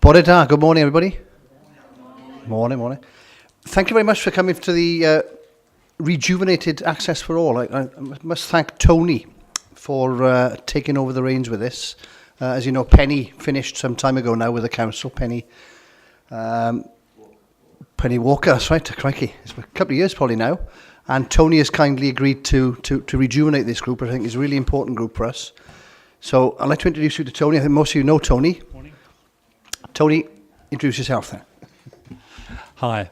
Bore da, good morning everybody. Morning. Thank you very much for coming to the rejuvenated Access for All. I must thank Tony for taking over the reins with this. As you know, Penny finished some time ago now with the council. Penny Walker, that's right, crikey. It's a couple of years probably now. And Tony has kindly agreed to rejuvenate this group, which I think is a really important group for us. So I'd like to introduce you to Tony. I think most of you know Tony. Morning. Tony, introduce yourself then. Hi.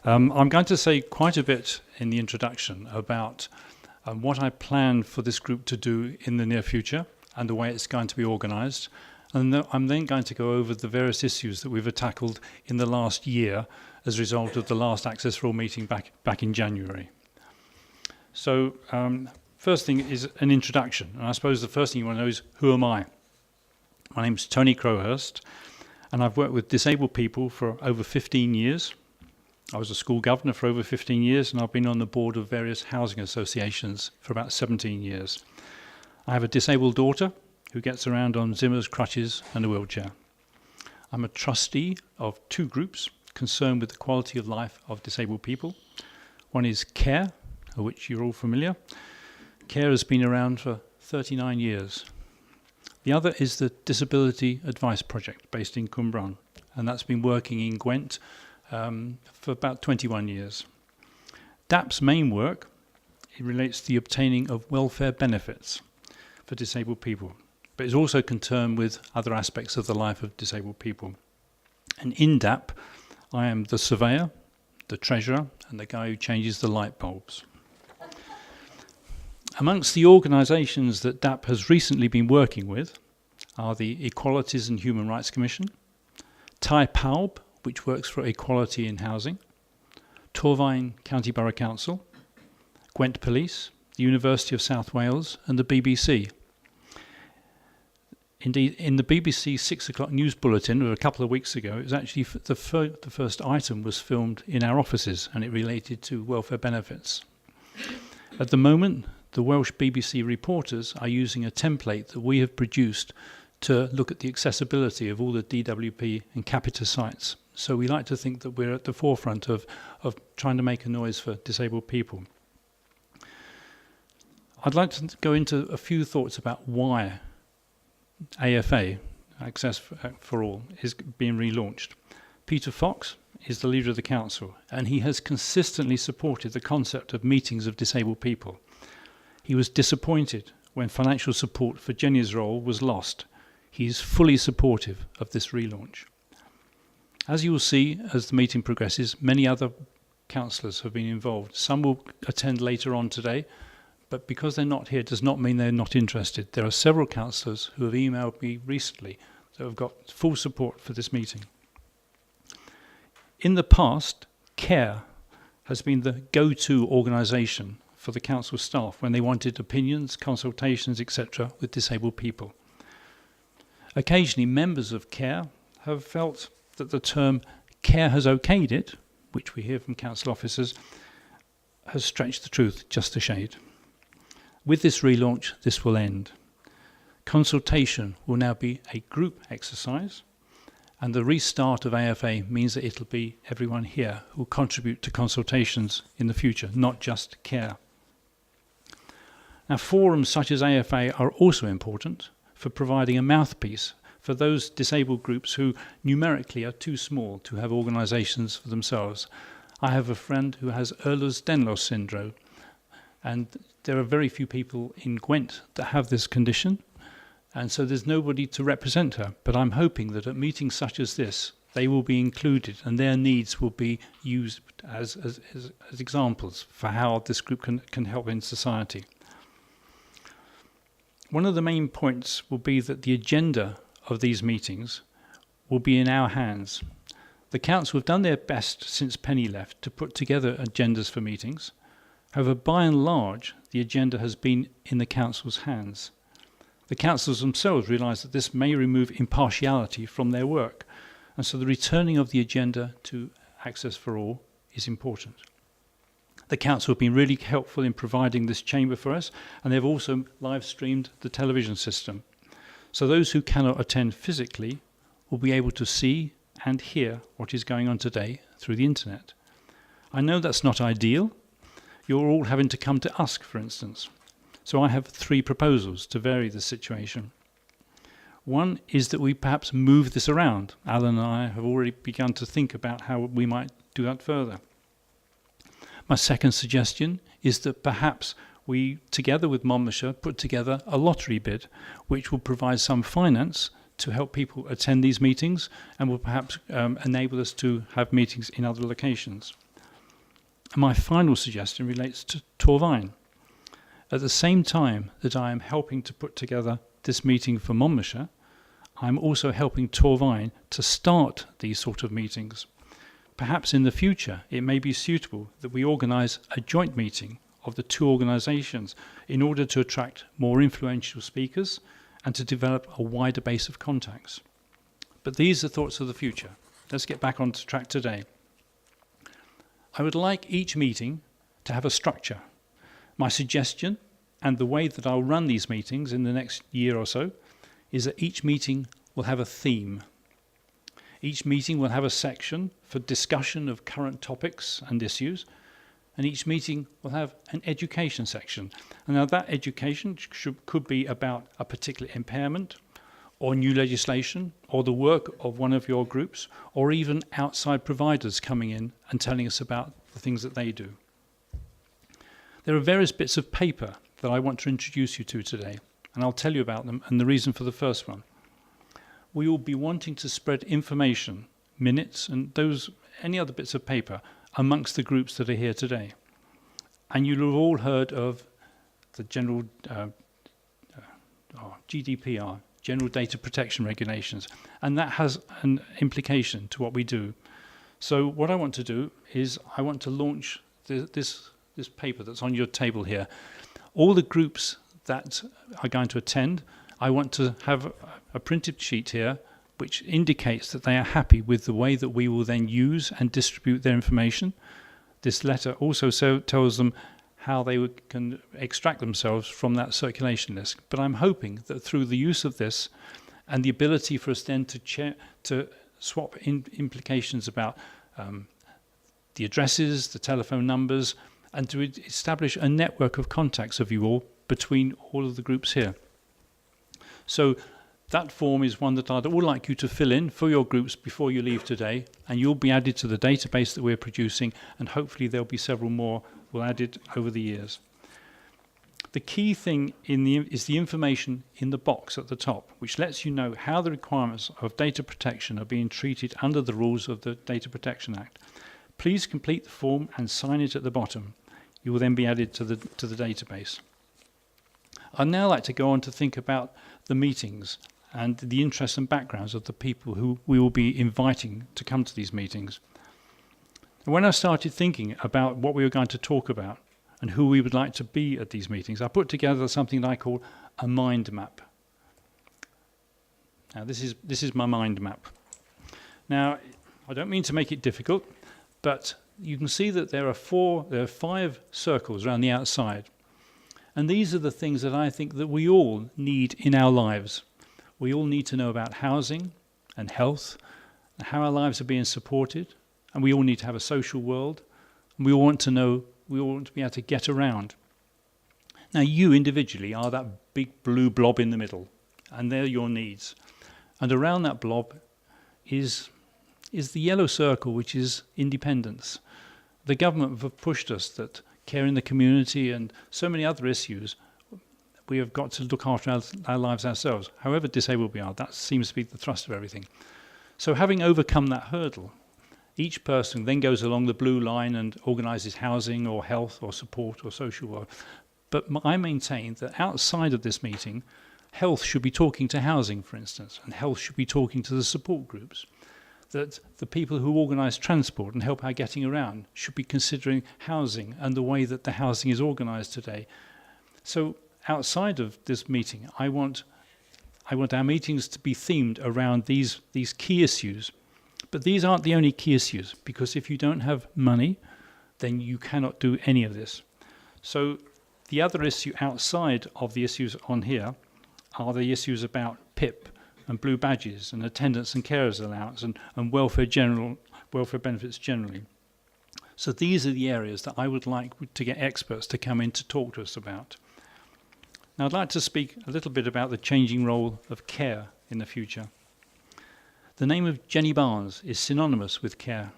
I'm going to say quite a bit in the introduction about what I plan for this group to do in the near future and the way it's going to be organised. And I'm then going to go over the various issues that we've tackled in the last year as a result of the last Access for All meeting back in January. So first thing is an introduction. And I suppose the first thing you want to know is, who am I? My name's Tony Crowhurst, and I've worked with disabled people for over 15 years. I was a school governor for over 15 years, and I've been on the board of various housing associations for about 17 years. I have a disabled daughter who gets around on Zimmer's crutches and a wheelchair. I'm a trustee of two groups concerned with the quality of life of disabled people. One is CARE, of which you're all familiar. CARE has been around for 39 years. The other is the Disability Advice Project based in Cwmbran, and that's been working in Gwent for about 21 years. DAP's main work, it relates to the obtaining of welfare benefits for disabled people, but is also concerned with other aspects of the life of disabled people. And in DAP, I am the surveyor, the treasurer, and the guy who changes the light bulbs. Amongst the organisations that DAP has recently been working with are the Equalities and Human Rights Commission, Tai Paub, which works for equality in housing, Torfaen County Borough Council, Gwent Police, the University of South Wales, and the BBC. Indeed, in the BBC 6 o'clock news bulletin of a couple of weeks ago, it was actually the first item was filmed in our offices, and it related to welfare benefits. At the moment, the Welsh BBC reporters are using a template that we have produced to look at the accessibility of all the DWP and Capita sites. So we like to think that we're at the forefront of trying to make a noise for disabled people. I'd like to go into a few thoughts about why AFA, Access for All, is being relaunched. Peter Fox is the leader of the council, and he has consistently supported the concept of meetings of disabled people. He was disappointed when financial support for Jenny's role was lost. He is fully supportive of this relaunch. As you will see as the meeting progresses, many other councillors have been involved. Some will attend later on today, but because they're not here does not mean they're not interested. There are several councillors who have emailed me recently that have got full support for this meeting. In the past, CARE has been the go-to organisation for the council staff when they wanted opinions, consultations, etc. with disabled people. Occasionally, members of CARE have felt that the term CARE has okayed it, which we hear from council officers, has stretched the truth just a shade. With this relaunch, this will end. Consultation will now be a group exercise, and the restart of AFA means that it'll be everyone here who will contribute to consultations in the future, not just CARE. Now, forums such as AFA are also important for providing a mouthpiece for those disabled groups who numerically are too small to have organisations for themselves. I have a friend who has Ehlers-Danlos syndrome, and there are very few people in Gwent that have this condition, and so there's nobody to represent her. But I'm hoping that at meetings such as this, they will be included and their needs will be used as examples for how this group can help in society. One of the main points will be that the agenda of these meetings will be in our hands. The council have done their best since Penny left to put together agendas for meetings. However, by and large, the agenda has been in the council's hands. The councillors themselves realise that this may remove impartiality from their work, and so the returning of the agenda to Access for All is important. The council have been really helpful in providing this chamber for us, and they've also live streamed the television system. So those who cannot attend physically will be able to see and hear what is going on today through the internet. I know that's not ideal. You're all having to come to us, for instance. So I have 3 proposals to vary the situation. One is that we perhaps move this around. Alan and I have already begun to think about how we might do that further. My second suggestion is that perhaps we, together with Monmouthshire, put together a lottery bid which will provide some finance to help people attend these meetings and will perhaps enable us to have meetings in other locations. And my final suggestion relates to Torvine. At the same time that I am helping to put together this meeting for Monmouthshire, I'm also helping Torvine to start these sort of meetings. Perhaps in the future it may be suitable that we organise a joint meeting of the 2 organisations in order to attract more influential speakers and to develop a wider base of contacts. But these are thoughts of the future. Let's get back on track today. I would like each meeting to have a structure. My suggestion, and the way that I'll run these meetings in the next year or so, is that each meeting will have a theme. Each meeting will have a section for discussion of current topics and issues, and each meeting will have an education section. And now that education could be about a particular impairment, or new legislation, or the work of one of your groups, or even outside providers coming in and telling us about the things that they do. There are various bits of paper that I want to introduce you to today, and I'll tell you about them and the reason for the first one. We will be wanting to spread information, minutes, and any other bits of paper amongst the groups that are here today. And you'll have all heard of the general GDPR, General Data Protection Regulations, and that has an implication to what we do. So what I want to do is I want to launch this paper that's on your table here. All the groups that are going to attend, I want to have a printed sheet here which indicates that they are happy with the way that we will then use and distribute their information. This letter also tells them how they can extract themselves from that circulation list. But I'm hoping that through the use of this and the ability for us then to swap implications about the addresses, the telephone numbers, and to establish a network of contacts of you all between all of the groups here. So that form is one that I'd all like you to fill in for your groups before you leave today, and you'll be added to the database that we're producing, and hopefully there'll be several more we'll add it over the years. The key thing is the information in the box at the top, which lets you know how the requirements of data protection are being treated under the rules of the Data Protection Act. Please complete the form and sign it at the bottom. You will then be added to the database. I'd now like to go on to think about the meetings and the interests and backgrounds of the people who we will be inviting to come to these meetings. When I started thinking about what we were going to talk about and who we would like to be at these meetings, I put together something that I call a mind map. Now this is my mind map. Now I don't mean to make it difficult, but you can see that there are 5 circles around the outside. And these are the things that I think that we all need in our lives. We all need to know about housing and health, and how our lives are being supported, and we all need to have a social world, and we all want to be able to get around. Now you individually are that big blue blob in the middle, and they're your needs. And around that blob is the yellow circle, which is independence. The government have pushed us that care in the community and so many other issues, we have got to look after our lives ourselves. However disabled we are, that seems to be the thrust of everything. So having overcome that hurdle, each person then goes along the blue line and organises housing or health or support or social work. But I maintain that outside of this meeting, health should be talking to housing, for instance, and health should be talking to the support groups. That the people who organise transport and help our getting around should be considering housing and the way that the housing is organised today. So outside of this meeting, I want our meetings to be themed around these key issues. But these aren't the only key issues, because if you don't have money, then you cannot do any of this. So the other issue outside of the issues on here are the issues about PIP, and blue badges and attendance and carers allowance and welfare benefits generally. So these are the areas that I would like to get experts to come in to talk to us about. Now I'd like to speak a little bit about the changing role of care in the future. The name of Jenny Barnes is synonymous with care.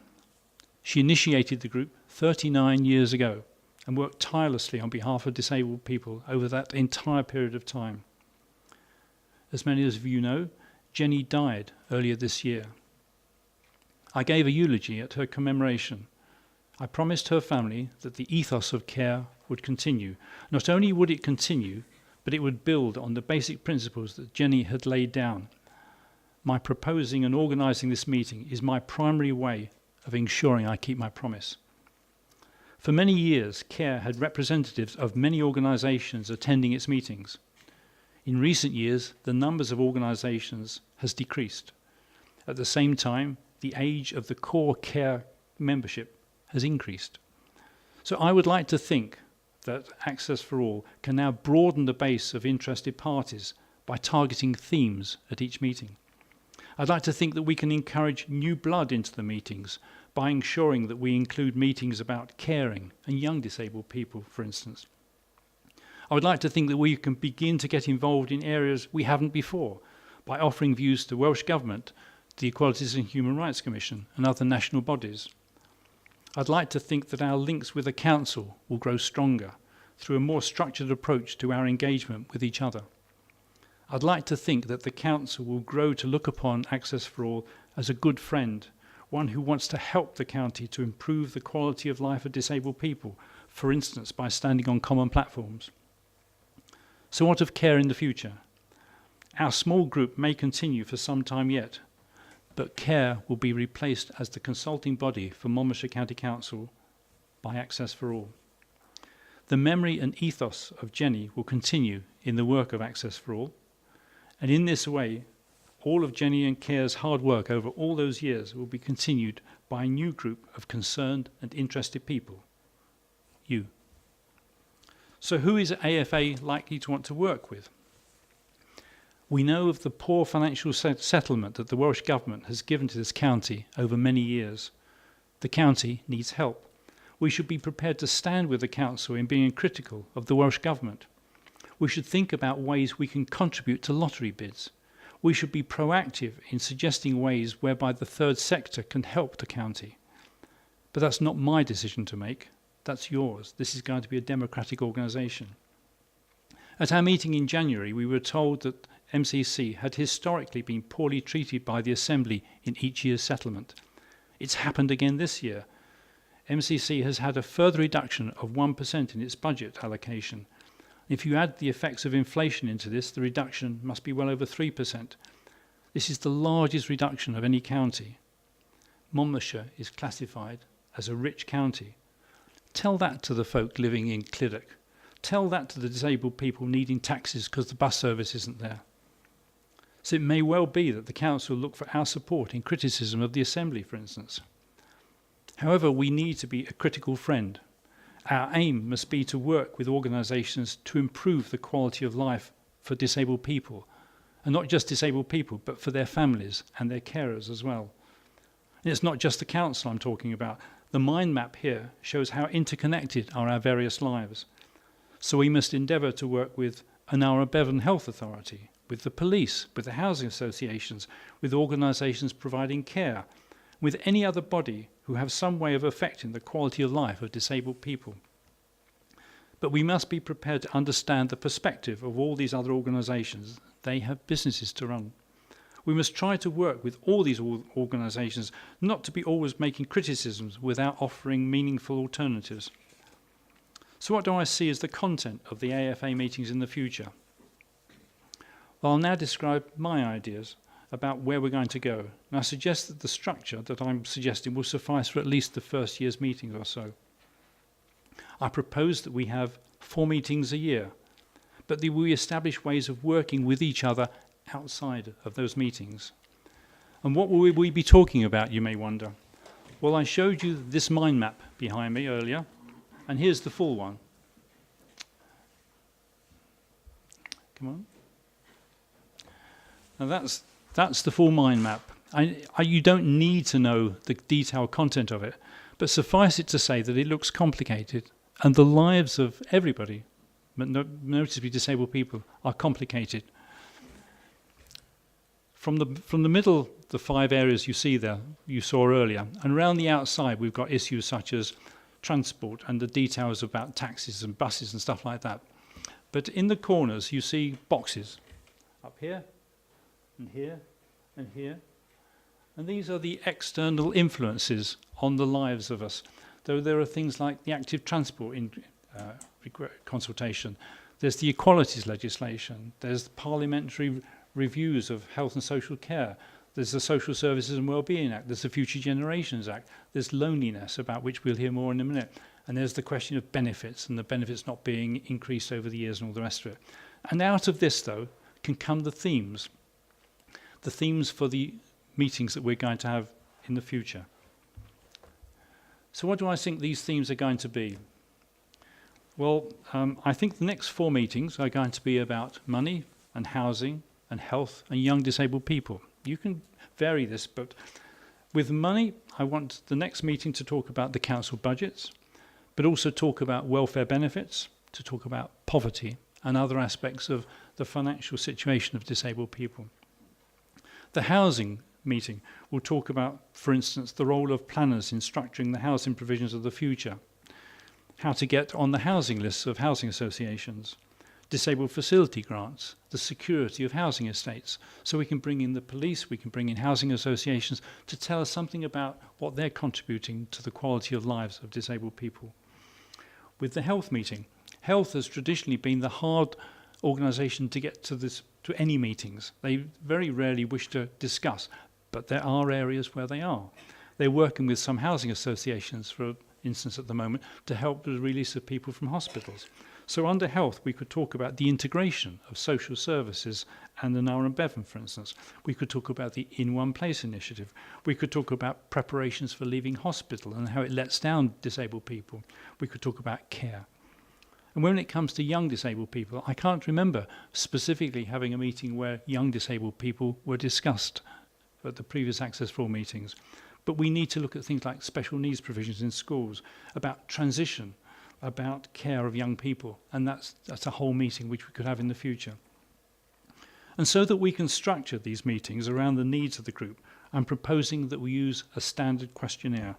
She initiated the group 39 years ago and worked tirelessly on behalf of disabled people over that entire period of time. As many of you know, Jenny died earlier this year. I gave a eulogy at her commemoration. I promised her family that the ethos of care would continue. Not only would it continue, but it would build on the basic principles that Jenny had laid down. My proposing and organising this meeting is my primary way of ensuring I keep my promise. For many years, CARE had representatives of many organisations attending its meetings. In recent years, the numbers of organisations has decreased. At the same time, the age of the core CARE membership has increased. So I would like to think that Access for All can now broaden the base of interested parties by targeting themes at each meeting. I'd like to think that we can encourage new blood into the meetings by ensuring that we include meetings about caring and young disabled people, for instance. I would like to think that we can begin to get involved in areas we haven't before by offering views to the Welsh Government, the Equalities and Human Rights Commission and other national bodies. I'd like to think that our links with the Council will grow stronger through a more structured approach to our engagement with each other. I'd like to think that the Council will grow to look upon Access for All as a good friend, one who wants to help the county to improve the quality of life of disabled people, for instance by standing on common platforms. So what of CARE in the future? Our small group may continue for some time yet, but CARE will be replaced as the consulting body for Monmouthshire County Council by Access for All. The memory and ethos of Jenny will continue in the work of Access for All, and in this way, all of Jenny and CARE's hard work over all those years will be continued by a new group of concerned and interested people, you. So who is AFA likely to want to work with? We know of the poor financial settlement that the Welsh Government has given to this county over many years. The county needs help. We should be prepared to stand with the Council in being critical of the Welsh Government. We should think about ways we can contribute to lottery bids. We should be proactive in suggesting ways whereby the third sector can help the county. But that's not my decision to make. That's yours. This is going to be a democratic organisation. At our meeting in January, we were told that MCC had historically been poorly treated by the Assembly in each year's settlement. It's happened again this year. MCC has had a further reduction of 1% in its budget allocation. If you add the effects of inflation into this, the reduction must be well over 3%. This is the largest reduction of any county. Monmouthshire is classified as a rich county. Tell that to the folk living in Clydach. Tell that to the disabled people needing taxis because the bus service isn't there. So it may well be that the Council will look for our support in criticism of the Assembly, for instance. However, we need to be a critical friend. Our aim must be to work with organisations to improve the quality of life for disabled people, and not just disabled people, but for their families and their carers as well. And it's not just the Council I'm talking about. The mind map here shows how interconnected are our various lives. So we must endeavour to work with Anara Bevan Health Authority, with the police, with the housing associations, with organisations providing care, with any other body who have some way of affecting the quality of life of disabled people. But we must be prepared to understand the perspective of all these other organisations. They have businesses to run. We must try to work with all these organisations, not to be always making criticisms without offering meaningful alternatives. So what do I see as the content of the AFA meetings in the future? Well, I'll now describe my ideas about where we're going to go. And I suggest that the structure that I'm suggesting will suffice for at least the first year's meetings or so. I propose that we have 4 meetings a year, but that we establish ways of working with each other outside of those meetings. And what will we be talking about, you may wonder? Well, I showed you this mind map behind me earlier, and here's the full one. Come on. Now that's That's the full mind map. You don't need to know the detailed content of it, but suffice it to say that it looks complicated, and the lives of everybody, but noticeably disabled people, are complicated. From the middle, the 5 areas you see there, you saw earlier, and around the outside we've got issues such as transport and the details about taxis and buses and stuff like that. But in the corners you see boxes, up here, and here, and here. And these are the external influences on the lives of us. Though there are things like the active transport in consultation, there's the equalities legislation, there's the parliamentary reviews of health and social care, there's the Social Services and Wellbeing Act, there's the Future Generations Act, there's loneliness, about which we'll hear more in a minute, and there's the question of benefits and the benefits not being increased over the years and all the rest of it. And out of this, though, can come the themes for the meetings that we're going to have in the future. So what do I think these themes are going to be? Well, I think the next 4 meetings are going to be about money and housing and health and young disabled people. You can vary this, but with money, I want the next meeting to talk about the council budgets, but also talk about welfare benefits, to talk about poverty and other aspects of the financial situation of disabled people. The housing meeting will talk about, for instance, the role of planners in structuring the housing provisions of the future, how to get on the housing lists of housing associations, disabled facility grants, the security of housing estates. So we can bring in the police, we can bring in housing associations to tell us something about what they're contributing to the quality of lives of disabled people. With the health meeting, health has traditionally been the hard organisation to get to any meetings. They very rarely wish to discuss, but there are areas where they are. They're working with some housing associations, for instance, at the moment, to help with the release of people from hospitals. So under health, we could talk about the integration of social services and the Nara and Bevan, for instance. We could talk about the In One Place initiative. We could talk about preparations for leaving hospital and how it lets down disabled people. We could talk about care. And when it comes to young disabled people, I can't remember specifically having a meeting where young disabled people were discussed at the previous Access for All meetings. But we need to look at things like special needs provisions in schools, about transition, about care of young people, and that's a whole meeting which we could have in the future. And so that we can structure these meetings around the needs of the group, I'm proposing that we use a standard questionnaire.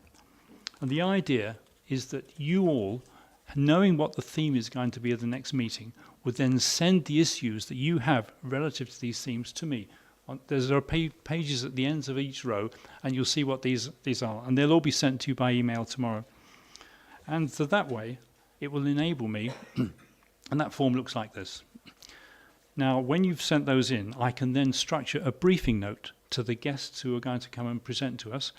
And the idea is that you all, knowing what the theme is going to be at the next meeting, would then send the issues that you have relative to these themes to me. There are pages at the ends of each row, and you'll see what these are, and they'll all be sent to you by email tomorrow. And so that way, it will enable me, and that form looks like this. Now, when you've sent those in, I can then structure a briefing note to the guests who are going to come and present to us,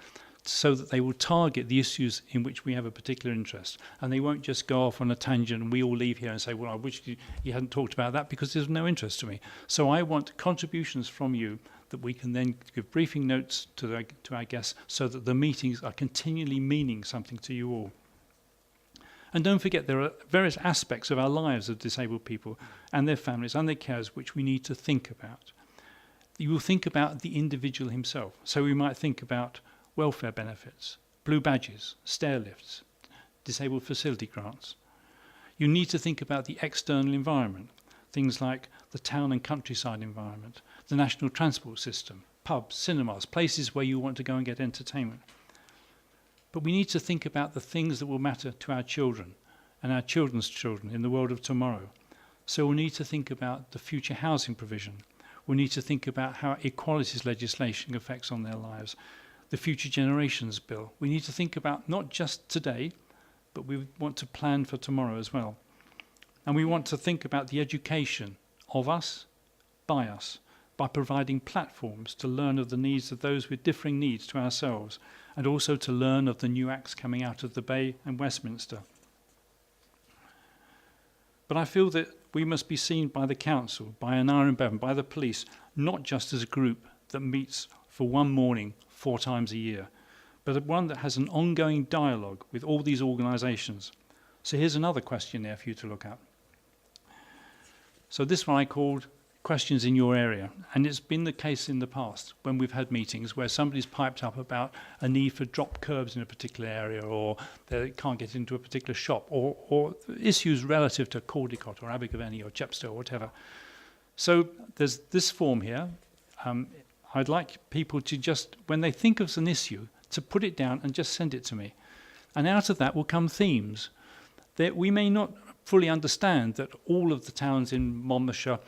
so that they will target the issues in which we have a particular interest. And they won't just go off on a tangent and we all leave here and say, well, I wish you hadn't talked about that, because there's no interest to me. So I want contributions from you that we can then give briefing notes to our guests, so that the meetings are continually meaning something to you all. And don't forget, there are various aspects of our lives of disabled people and their families and their carers which we need to think about. You will think about the individual himself. So we might think about welfare benefits, blue badges, stair lifts, disabled facility grants. You need to think about the external environment, things like the town and countryside environment, the national transport system, pubs, cinemas, places where you want to go and get entertainment. But we need to think about the things that will matter to our children and our children's children in the world of tomorrow. So we'll need to think about the future housing provision. We'll need to think about how equalities legislation affects on their lives, the Future Generations Bill. We need to think about not just today, but we want to plan for tomorrow as well. And we want to think about the education of us, by providing platforms to learn of the needs of those with differing needs to ourselves, and also to learn of the new acts coming out of the Bay and Westminster. But I feel that we must be seen by the council, by Nara and Bevan, by the police, not just as a group that meets for one morning 4 times a year, but one that has an ongoing dialogue with all these organisations. So here's another questionnaire for you to look at. So this one I called questions in your area. And it's been the case in the past when we've had meetings where somebody's piped up about a need for drop curbs in a particular area, or they can't get into a particular shop, or issues relative to Caldicot or Abergavenny or Chepstow or whatever. So there's this form here. I'd like people to just, when they think of an issue, to put it down and just send it to me. And out of that will come themes that we may not fully understand, that all of the towns in Monmouthshire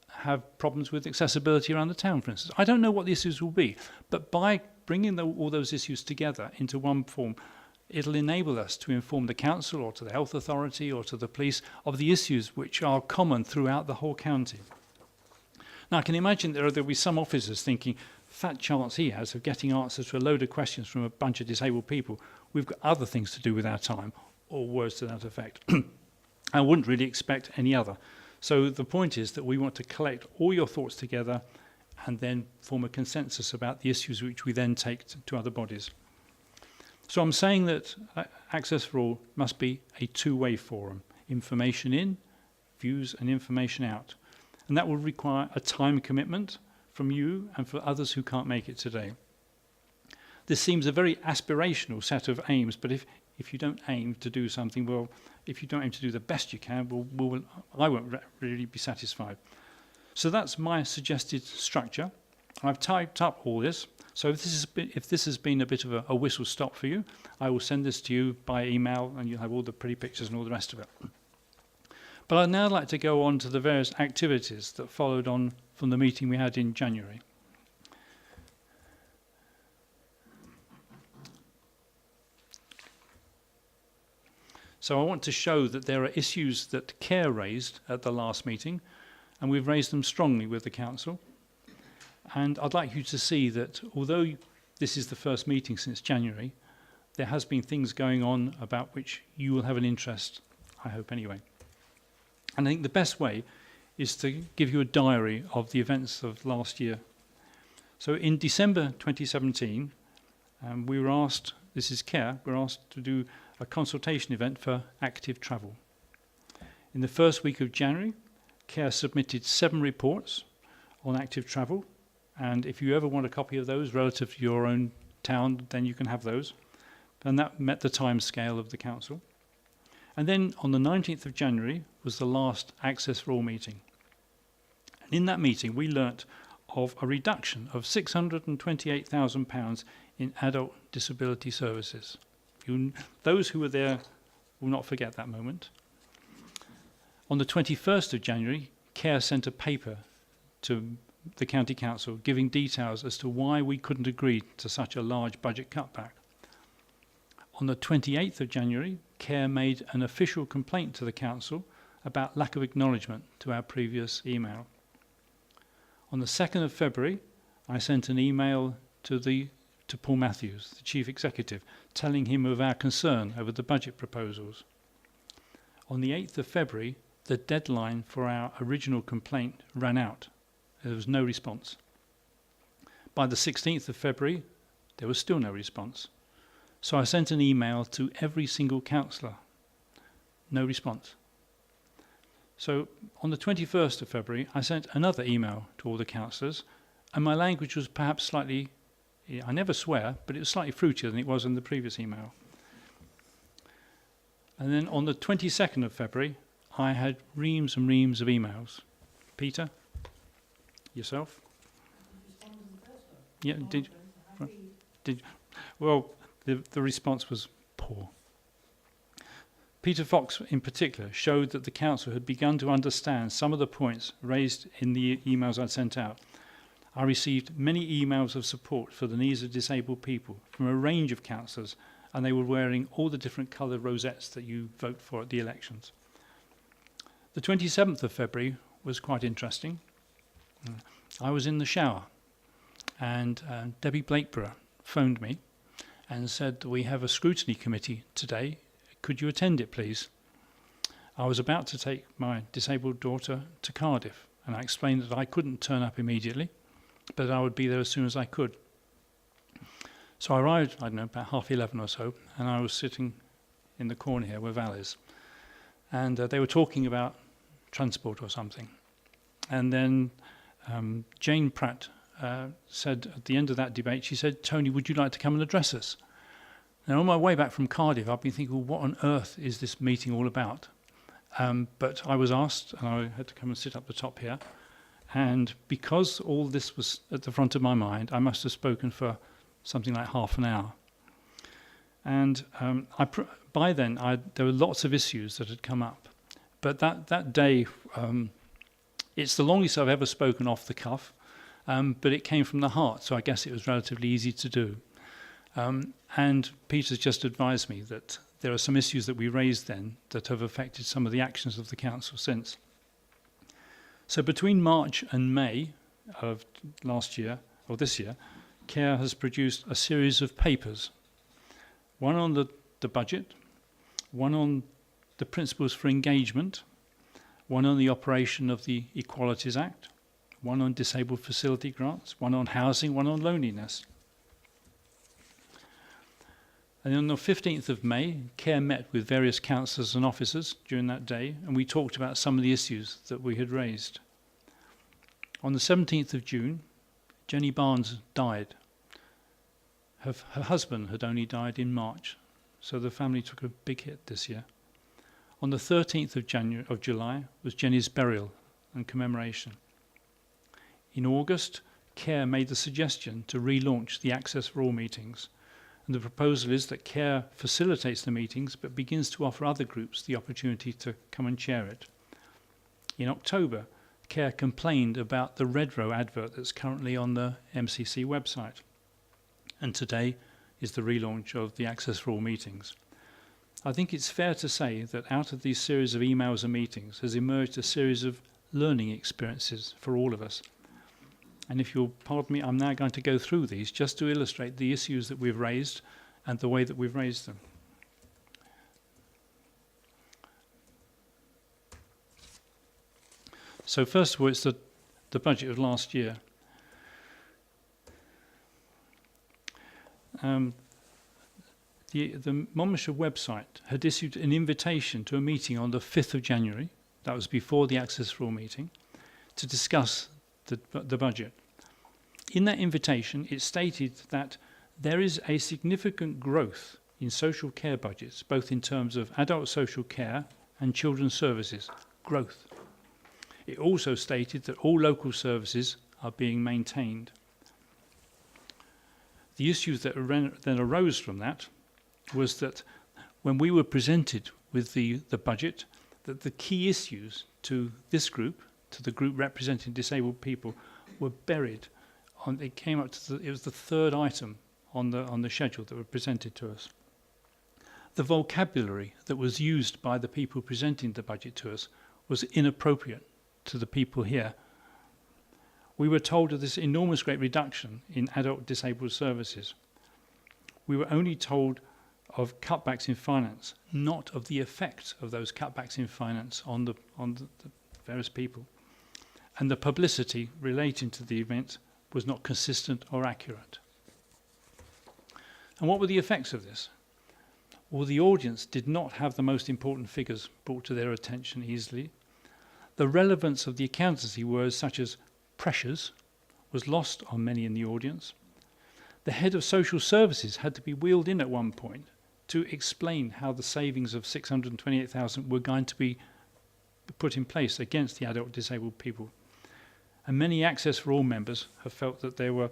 have problems with accessibility around the town, for instance. I don't know what the issues will be, but by bringing all those issues together into one form, it'll enable us to inform the council or to the health authority or to the police of the issues which are common throughout the whole county. Now, I can imagine there'll be some officers thinking, fat chance he has of getting answers to a load of questions from a bunch of disabled people. We've got other things to do with our time, or words to that effect. I wouldn't really expect any other. So the point is that we want to collect all your thoughts together and then form a consensus about the issues which we then take to other bodies. So I'm saying that Access for All must be a two-way forum. Information in, views and information out. And that will require a time commitment from you and for others who can't make it today. This seems a very aspirational set of aims, but if you don't aim to do something, well, if you don't aim to do the best you can, I won't really be satisfied. So that's my suggested structure. I've typed up all this. So if this has been a bit of a whistle stop for you, I will send this to you by email, and you'll have all the pretty pictures and all the rest of it. But I'd now like to go on to the various activities that followed on from the meeting we had in January. So I want to show that there are issues that CARE raised at the last meeting, and we've raised them strongly with the council. And I'd like you to see that although this is the first meeting since January, there has been things going on about which you will have an interest, I hope anyway. And I think the best way is to give you a diary of the events of last year. So in December 2017, we were asked, this is CARE, we were asked to do a consultation event for active travel. In the first week of January, CARE submitted 7 reports on active travel, and if you ever want a copy of those relative to your own town, then you can have those. And that met the time scale of the council. And then on the 19th of January was the last Access for All meeting. And in that meeting, we learnt of a reduction of £628,000 in adult disability services. Those who were there will not forget that moment. On the 21st of January, CARE sent a paper to the County Council giving details as to why we couldn't agree to such a large budget cutback. On the 28th of January, CARE made an official complaint to the Council about lack of acknowledgement to our previous email. On the 2nd of February, I sent an email to Paul Matthews, the Chief Executive, telling him of our concern over the budget proposals. On the 8th of February, the deadline for our original complaint ran out. There was no response. By the 16th of February, there was still no response. So I sent an email to every single councillor. No response. So on the 21st of February, I sent another email to all the councillors, and my language was perhaps slightly, I never swear, but it was slightly fruitier than it was in the previous email. And then on the 22nd of February, I had reams and reams of emails. Peter? Yourself? Yeah, well, the response was poor. Peter Fox, in particular, showed that the council had begun to understand some of the points raised in the emails I'd sent out. I received many emails of support for the needs of disabled people from a range of councillors, and they were wearing all the different coloured rosettes that you vote for at the elections. The 27th of February was quite interesting. I was in the shower, and Debbie Blakeborough phoned me and said that we have a scrutiny committee today. Could you attend it, please? I was about to take my disabled daughter to Cardiff, and I explained that I couldn't turn up immediately, but I would be there as soon as I could. So I arrived, I don't know, about 11:30 or so, and I was sitting in the corner here with Alice, and they were talking about transport or something. And then Jane Pratt said at the end of that debate, she said, "Tony, would you like to come and address us?" Now, on my way back from Cardiff, I've been thinking, well, what on earth is this meeting all about? But I was asked, and I had to come and sit up the top here. And because all this was at the front of my mind, I must have spoken for something like half an hour. And by then, there were lots of issues that had come up. But that day, it's the longest I've ever spoken off the cuff, but it came from the heart, so I guess it was relatively easy to do. And Peter's just advised me that there are some issues that we raised then that have affected some of the actions of the council since. So between March and May of last year, or this year, CARE has produced a series of papers, one on the budget, one on the principles for engagement, one on the operation of the Equalities Act, one on disabled facility grants, one on housing, one on loneliness. And on the 15th of May, CARE met with various councillors and officers during that day, and we talked about some of the issues that we had raised. On the 17th of June, Jenny Barnes died. Her husband had only died in March, so the family took a big hit this year. On the 13th of July was Jenny's burial and commemoration. In August, CARE made the suggestion to relaunch the Access for All meetings. And the proposal is that CARE facilitates the meetings but begins to offer other groups the opportunity to come and chair it. In October, CARE complained about the Redrow advert that's currently on the MCC website. And today is the relaunch of the Access for All meetings. I think it's fair to say that out of these series of emails and meetings has emerged a series of learning experiences for all of us. And if you'll pardon me, I'm now going to go through these just to illustrate the issues that we've raised and the way that we've raised them. So first of all, it's the budget of last year. The Monmouthshire website had issued an invitation to a meeting on the 5th of January, that was before the Access for All meeting, to discuss the budget. In that invitation, it stated that there is a significant growth in social care budgets, both in terms of adult social care and children's services, growth. It also stated that all local services are being maintained. The issues that then arose from that was that when we were presented with the budget, that the key issues to this group, to the group representing disabled people, were buried. It came up to it was the third item on the schedule that were presented to us. The vocabulary that was used by the people presenting the budget to us was inappropriate to the people here. We were told of this enormous great reduction in adult disabled services. We were only told of cutbacks in finance, not of the effect of those cutbacks in finance on the various people. And the publicity relating to the event was not consistent or accurate. And what were the effects of this? Well, the audience did not have the most important figures brought to their attention easily. The relevance of the accountancy words such as pressures was lost on many in the audience. The head of social services had to be wheeled in at one point to explain how the savings of 628,000 were going to be put in place against the adult disabled people. And many Access for All members have felt that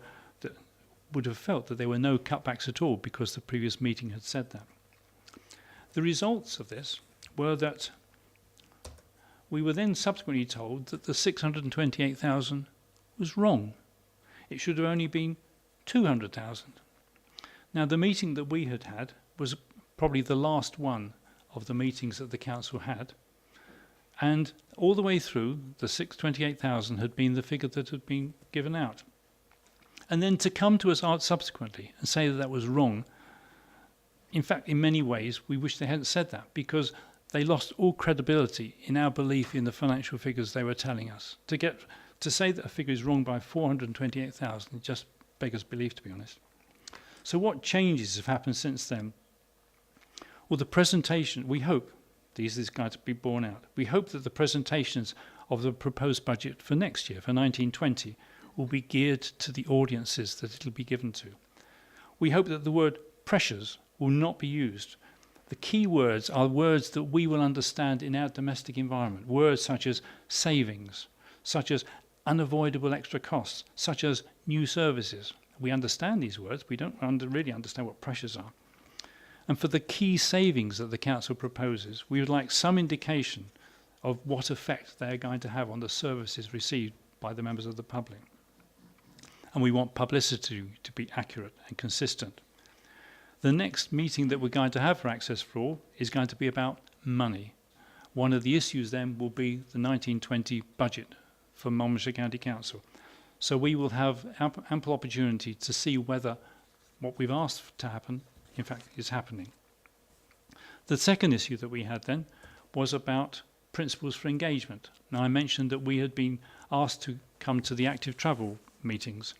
would have felt that there were no cutbacks at all because the previous meeting had said that. The results of this were that we were then subsequently told that the 628,000 was wrong. It should have only been 200,000. Now, the meeting that we had was probably the last one of the meetings that the council had. And all the way through, the 628,000 had been the figure that had been given out. And then to come to us subsequently and say that that was wrong, in fact, in many ways, we wish they hadn't said that, because they lost all credibility in our belief in the financial figures they were telling us. To say that a figure is wrong by 428,000 just beggars belief, to be honest. So what changes have happened since then? Well, the presentation, we hope, these is going to be borne out. We hope that the presentations of the proposed budget for next year, for 1920, will be geared to the audiences that it'll be given to. We hope that the word pressures will not be used. The key words are words that we will understand in our domestic environment, words such as savings, such as unavoidable extra costs, such as new services. We understand these words, we don't really understand what pressures are. And for the key savings that the Council proposes, we would like some indication of what effect they are going to have on the services received by the members of the public. And we want publicity to be accurate and consistent. The next meeting that we're going to have for Access for All is going to be about money. One of the issues then will be the 1920 budget for Monmouthshire County Council. So we will have ample opportunity to see whether what we've asked to happen, in fact, is happening. The second issue that we had then was about principles for engagement. Now, I mentioned that we had been asked to come to the active travel meetings.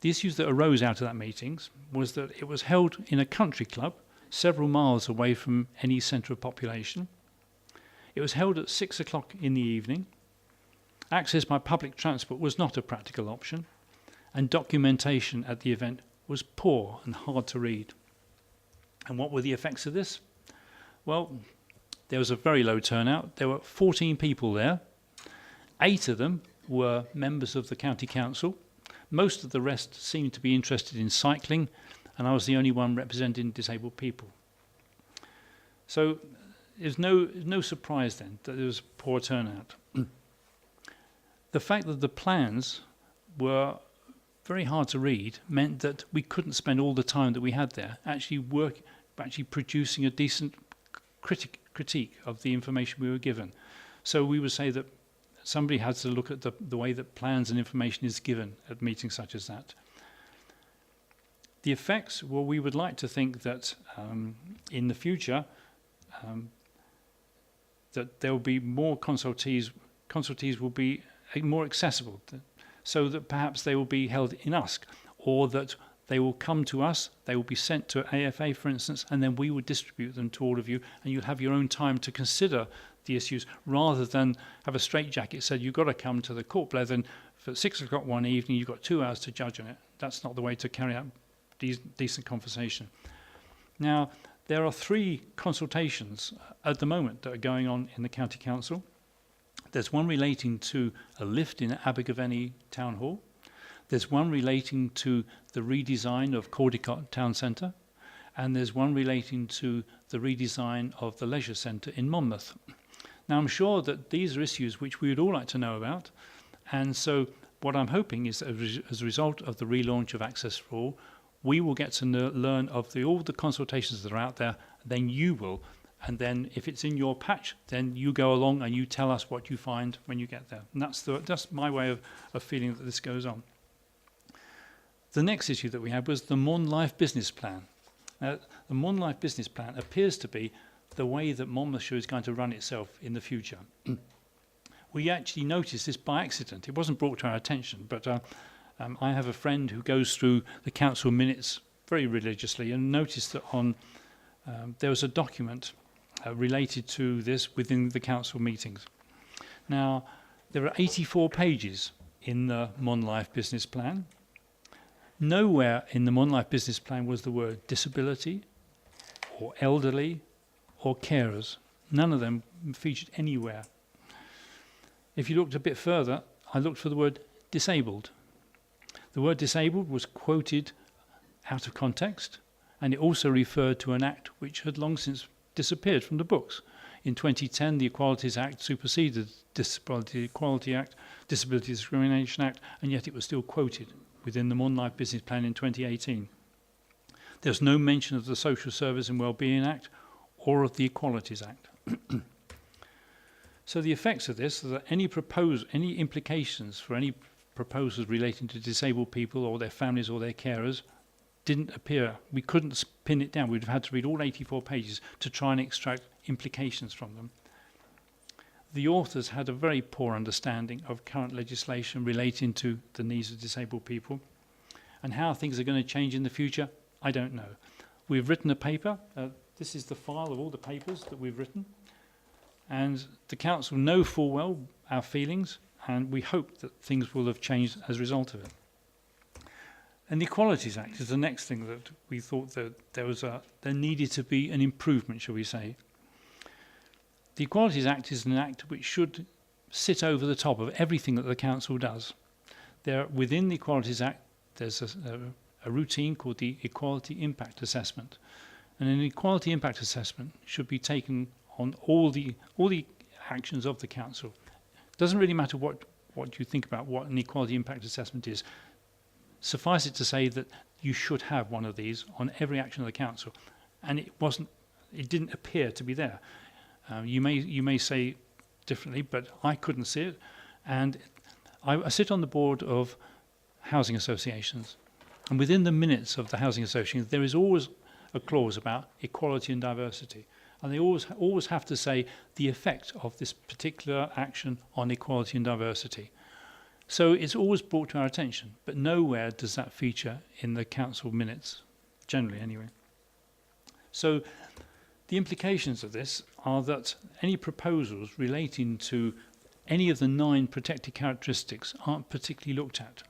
The issues that arose out of that meetings was that it was held in a country club several miles away from any centre of population. It was held at 6 o'clock in the evening. Access by public transport was not a practical option, and documentation at the event was poor and hard to read. And what were the effects of this? Well, there was a very low turnout. There were 14 people there. 8 of them were members of the county council. Most of the rest seemed to be interested in cycling, and I was the only one representing disabled people. So there's no surprise then that there was poor turnout. The fact that the plans were very hard to read meant that we couldn't spend all the time that we had there actually producing a decent critique of the information we were given. So we would say that somebody has to look at the way that plans and information is given at meetings such as that. The effects, well, we would like to think that in the future that there will be more consultees will be more accessible, so that perhaps they will be held in Usk, or that they will come to us, they will be sent to AFA, for instance, and then we will distribute them to all of you, and you'll have your own time to consider the issues, rather than have a straitjacket said you've got to come to the Court Blethen for 6 o'clock one evening, you've got 2 hours to judge on it. That's not the way to carry out decent conversation. Now, there are 3 consultations at the moment that are going on in the County Council. There's one relating to a lift in Abergavenny Town Hall. There's one relating to the redesign of Caldicott Town Centre. And there's one relating to the redesign of the Leisure Centre in Monmouth. Now, I'm sure that these are issues which we would all like to know about. And so what I'm hoping is that as a result of the relaunch of Access for All, we will get to learn of all the consultations that are out there, then you will. And then if it's in your patch, then you go along and you tell us what you find when you get there. And that's my way of feeling that this goes on. The next issue that we had was the Mon Life Business Plan. The Mon Life Business Plan appears to be the way that Monmouthshire is going to run itself in the future. We actually noticed this by accident. It wasn't brought to our attention, but I have a friend who goes through the council minutes very religiously and noticed that there was a document related to this within the council meetings. Now, there are 84 pages in the Mon Life Business Plan. Nowhere in the Mon Life Business Plan was the word disability or elderly or carers. None of them featured anywhere. If you looked a bit further, I looked for the word disabled. The word disabled was quoted out of context, and it also referred to an act which had long since disappeared from the books. In 2010, the Equalities Act superseded Disability Equality Act, Disability Discrimination Act, and yet it was still quoted within the Mon Life Business Plan in 2018. There's no mention of the Social Service and Wellbeing Act or of the Equalities Act. So the effects of this are that any implications for any proposals relating to disabled people or their families or their carers didn't appear. We couldn't pin it down. We'd have had to read all 84 pages to try and extract implications from them. The authors had a very poor understanding of current legislation relating to the needs of disabled people, and how things are going to change in the future, I don't know. We've written a paper. This is the file of all the papers that we've written. And the council know full well our feelings, and we hope that things will have changed as a result of it. And the Equalities Act is the next thing that we thought that there needed to be an improvement, shall we say. The Equalities Act is an act which should sit over the top of everything that the council does. Within the Equalities Act, there's a routine called the Equality Impact Assessment. And an Equality Impact Assessment should be taken on all the actions of the council. It doesn't really matter what you think about what an Equality Impact Assessment is. Suffice it to say that you should have one of these on every action of the council, and it didn't appear to be there. You may say differently, but I couldn't see it. And I sit on the board of housing associations, and within the minutes of the housing association, there is always a clause about equality and diversity, and they always have to say the effect of this particular action on equality and diversity. So it's always brought to our attention, but nowhere does that feature in the council minutes, generally anyway. So the implications of this are that any proposals relating to any of the 9 protected characteristics aren't particularly looked at,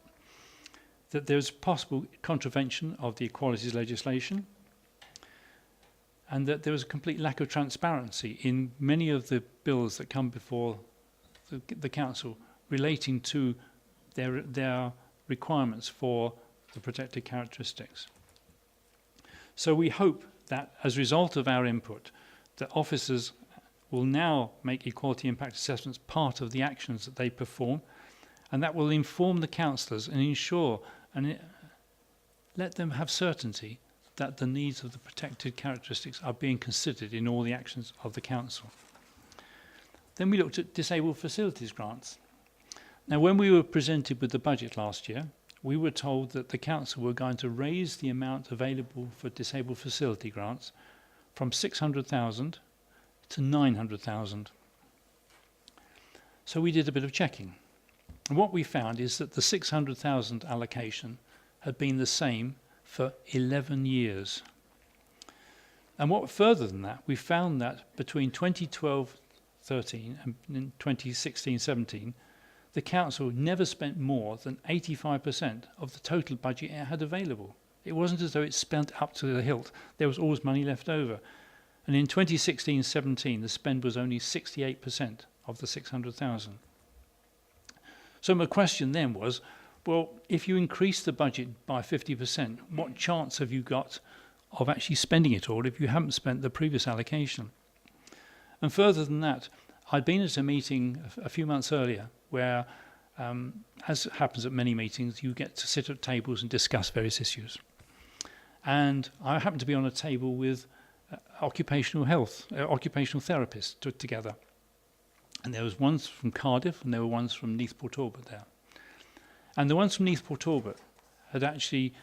that there's possible contravention of the equalities legislation, and that there is a complete lack of transparency in many of the bills that come before the council relating to their requirements for the protected characteristics. So we hope that as a result of our input, that officers will now make equality impact assessments part of the actions that they perform, and that will inform the councillors and ensure and let them have certainty that the needs of the protected characteristics are being considered in all the actions of the council. Then we looked at disabled facilities grants. Now, when we were presented with the budget last year, we were told that the council were going to raise the amount available for disabled facility grants from 600,000 to 900,000. So we did a bit of checking. And what we found is that the 600,000 allocation had been the same for 11 years. And what further than that, we found that between 2012-13 and 2016-17, the council never spent more than 85% of the total budget it had available. It wasn't as though it spent up to the hilt. There was always money left over. And in 2016-17, the spend was only 68% of the 600,000. So my question then was, well, if you increase the budget by 50%, what chance have you got of actually spending it all if you haven't spent the previous allocation? And further than that, I'd been at a meeting a few months earlier where, as happens at many meetings, you get to sit at tables and discuss various issues. And I happened to be on a table with occupational therapists together. And there was ones from Cardiff and there were ones from Neath Port Talbot there. And the ones from Neath Port Talbot had actually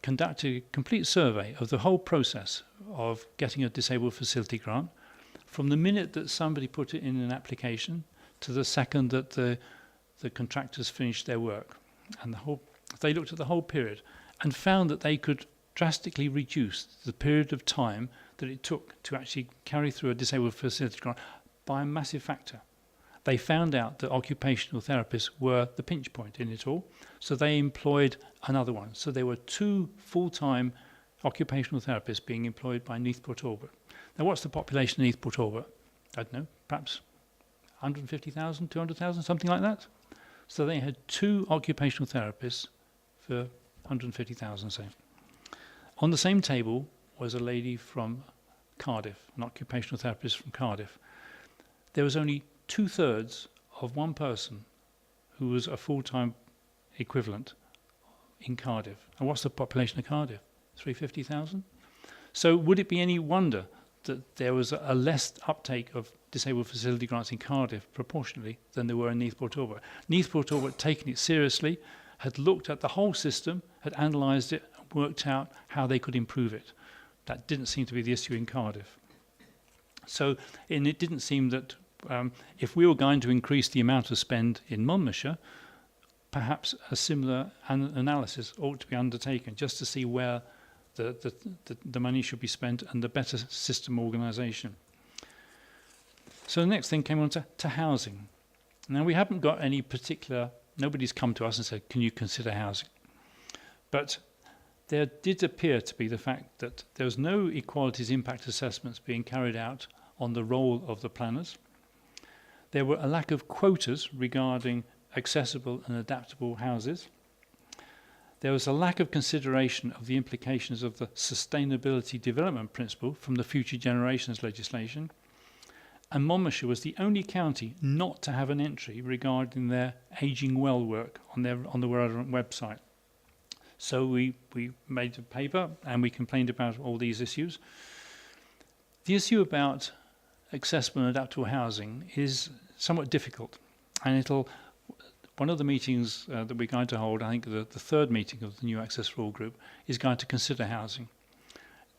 conducted a complete survey of the whole process of getting a disabled facility grant, from the minute that somebody put it in an application to the second that the contractors finished their work. And they looked at the whole period and found that they could drastically reduce the period of time that it took to actually carry through a disabled facility grant by a massive factor. They found out that occupational therapists were the pinch point in it all, so they employed another one. So there were 2 full-time occupational therapists being employed by Neath Port Talbot. Now, what's the population of Neath Port Talbot? I don't know, perhaps 150,000, 200,000, something like that. So they had 2 occupational therapists for 150,000, say. On the same table was a lady from Cardiff, an occupational therapist from Cardiff. There was only 2/3 of one person who was a full-time equivalent in Cardiff. And what's the population of Cardiff? 350,000? So would it be any wonder that there was a less uptake of disabled facility grants in Cardiff proportionally than there were in Neath Port Talbot? Neath Port Talbot had taken it seriously, had looked at the whole system, had analysed it, and worked out how they could improve it. That didn't seem to be the issue in Cardiff. So, and it didn't seem that if we were going to increase the amount of spend in Monmouthshire, perhaps a similar analysis ought to be undertaken just to see where the money should be spent and the better system organisation. So the next thing came on to housing. Now we haven't got any particular, nobody's come to us and said, can you consider housing? But there did appear to be the fact that there was no equalities impact assessments being carried out on the role of the planners. There were a lack of quotas regarding accessible and adaptable houses. There was a lack of consideration of the implications of the Sustainability Development Principle from the Future Generations legislation. And Monmouthshire was the only county not to have an entry regarding their ageing well work on the relevant website. So we made a paper and we complained about all these issues. The issue about accessible and adaptable housing is somewhat difficult, and one of the meetings that we're going to hold, I think the third meeting of the New Access for All group, is going to consider housing.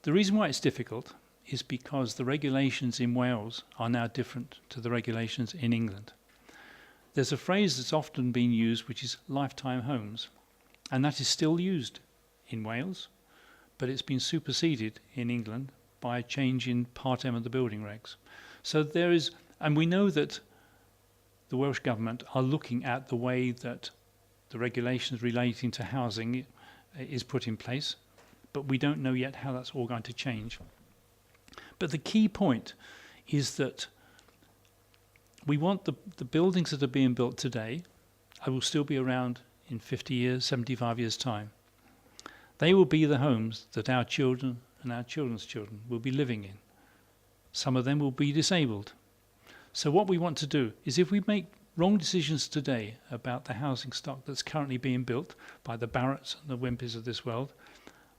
The reason why it's difficult is because the regulations in Wales are now different to the regulations in England. There's a phrase that's often been used, which is lifetime homes, and that is still used in Wales, but it's been superseded in England by a change in Part M of the building regs. So there is, and we know that the Welsh Government are looking at the way that the regulations relating to housing is put in place, but we don't know yet how that's all going to change. But the key point is that we want the buildings that are being built today will still be around in 50 years, 75 years' time. They will be the homes that our children and our children's children will be living in. Some of them will be disabled. So what we want to do is, if we make wrong decisions today about the housing stock that's currently being built by the Barratts and the Wimpys of this world,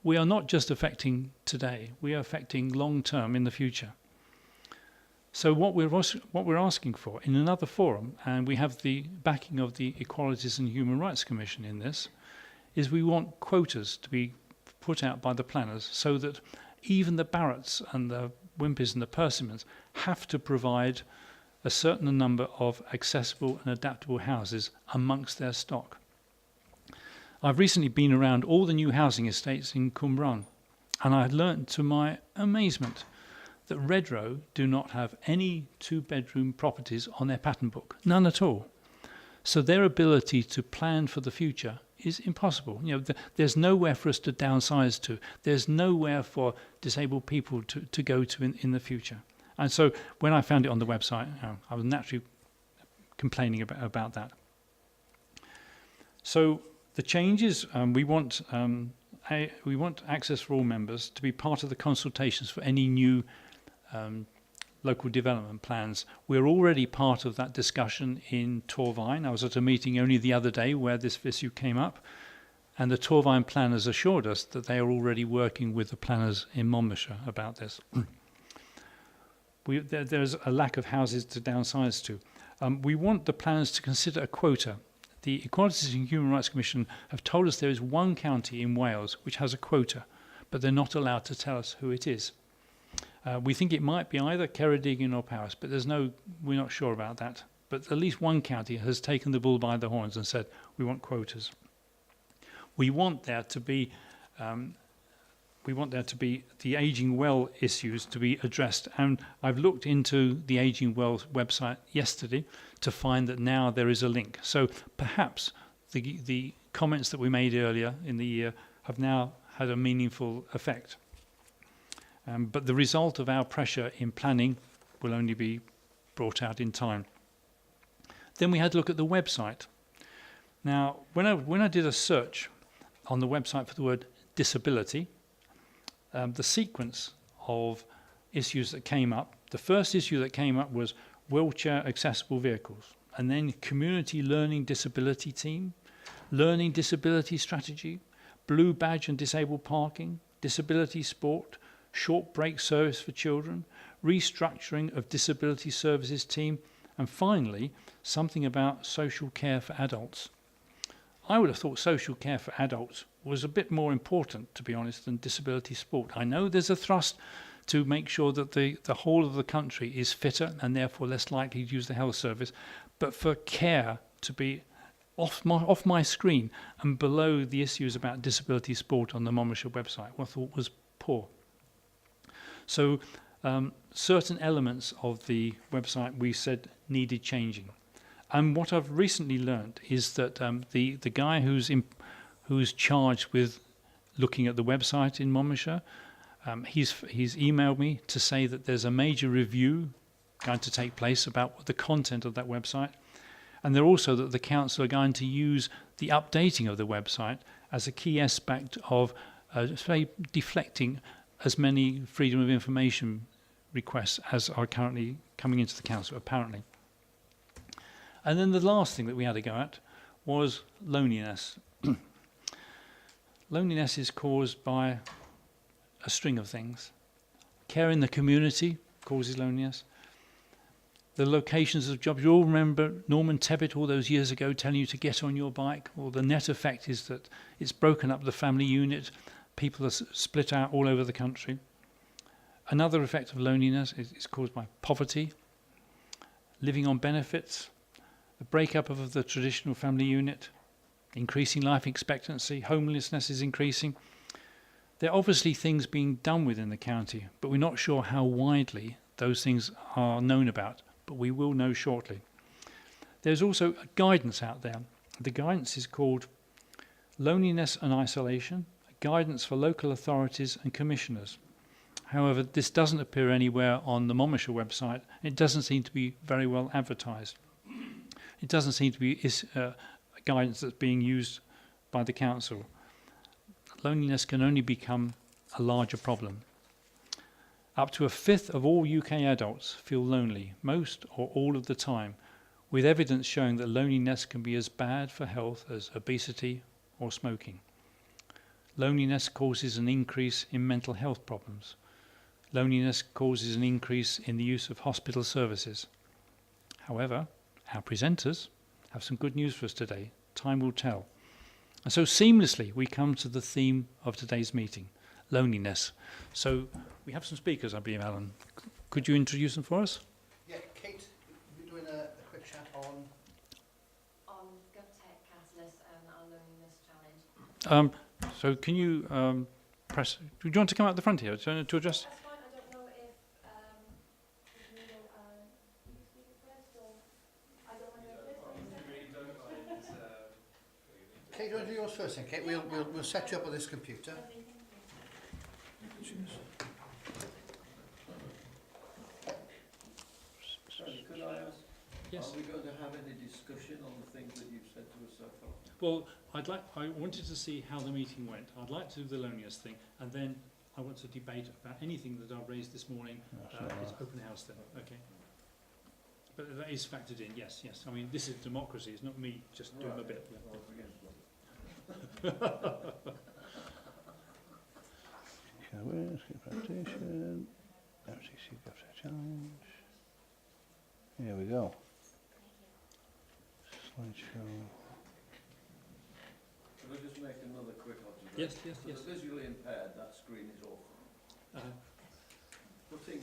we are not just affecting today, we are affecting long term in the future. So what we're asking for in another forum, and we have the backing of the Equalities and Human Rights Commission in this, is we want quotas to be put out by the planners so that even the Barratts and the Wimpys and the Persimmons have to provide a certain number of accessible and adaptable houses amongst their stock. I've recently been around all the new housing estates in Cwmbran, and I had learnt to my amazement that Redrow do not have any two-bedroom properties on their pattern book, none at all. So their ability to plan for the future is impossible. There's nowhere for us to downsize to. There's nowhere for disabled people to go to in the future. And so when I found it on the website, I was naturally complaining about that. So the changes, we want Access for All members to be part of the consultations for any new local development plans. We're already part of that discussion in Torfaen. I was at a meeting only the other day where this issue came up, and the Torfaen planners assured us that they are already working with the planners in Monmouthshire about this. There's a lack of houses to downsize to. We want the planners to consider a quota. The Equalities and Human Rights Commission have told us there is one county in Wales which has a quota, but they're not allowed to tell us who it is. We think it might be either Ceredigion or Powys, but we're not sure about that. But at least one county has taken the bull by the horns and said, we want quotas. We want there to be the ageing well issues to be addressed. And I've looked into the Ageing Well website yesterday to find that now there is a link. So perhaps the comments that we made earlier in the year have now had a meaningful effect. But the result of our pressure in planning will only be brought out in time. Then we had to look at the website. Now, when I did a search on the website for the word disability, the sequence of issues that came up, the first issue that came up was wheelchair accessible vehicles, and then community learning disability team, learning disability strategy, blue badge and disabled parking, disability sport, short break service for children, restructuring of disability services team, and finally, something about social care for adults. I would have thought social care for adults was a bit more important, to be honest, than disability sport. I know there's a thrust to make sure that the whole of the country is fitter and therefore less likely to use the health service, but for care to be off my screen and below the issues about disability sport on the Monmouthshire website, what I thought was poor. So certain elements of the website we said needed changing. And what I've recently learned is that the guy who's charged with looking at the website in Monmouthshire, he's emailed me to say that there's a major review going to take place about the content of that website, and they're also that the council are going to use the updating of the website as a key aspect of say deflecting as many freedom of information requests as are currently coming into the council, apparently. And then the last thing that we had to go at was loneliness. Loneliness is caused by a string of things. Care in the community causes loneliness. The locations of jobs. You all remember Norman Tebbit all those years ago telling you to get on your bike. Well, the net effect is that it's broken up the family unit. People are split out all over the country. Another effect of loneliness is caused by poverty, living on benefits, the breakup of the traditional family unit, increasing life expectancy, homelessness is increasing. There are obviously things being done within the county, but we're not sure how widely those things are known about, but we will know shortly. There's also guidance out there. The guidance is called Loneliness and Isolation, Guidance for Local Authorities and Commissioners. However, this doesn't appear anywhere on the Monmouthshire website. It doesn't seem to be very well advertised. It doesn't seem to be guidance that's being used by the council. Loneliness can only become a larger problem. Up to a fifth of all UK adults feel lonely, most or all of the time, with evidence showing that loneliness can be as bad for health as obesity or smoking. Loneliness causes an increase in mental health problems. Loneliness causes an increase in the use of hospital services. However, our presenters have some good news for us today. Time will tell. And so seamlessly we come to the theme of today's meeting, loneliness. So we have some speakers, I believe, Alan. Could you introduce them for us? Yeah, Kate, we're doing a quick chat on GovTech Catalyst and our loneliness challenge. So can you press... Do you want to come out the front here to address... That's fine. I don't know if you know, you speak first or I don't want to first. Kate, do you want to do yours first then, Kate? We'll set you up with this computer. Sorry, could I ask, Yes. are we going to have any discussion on the things that you've said to us so far? Well, I wanted to see how the meeting went. I'd like to do the loneliness thing, and then I want to debate about anything that I've raised this morning. It's open house then, okay? But that is factored in, yes. I mean, this is democracy. It's not me just doing my bit. Presentation, MCC GovTech Challenge. Here we go. Slideshow. Can I just make another quick observation? Yes. For the visually impaired, that screen is awful. Putting,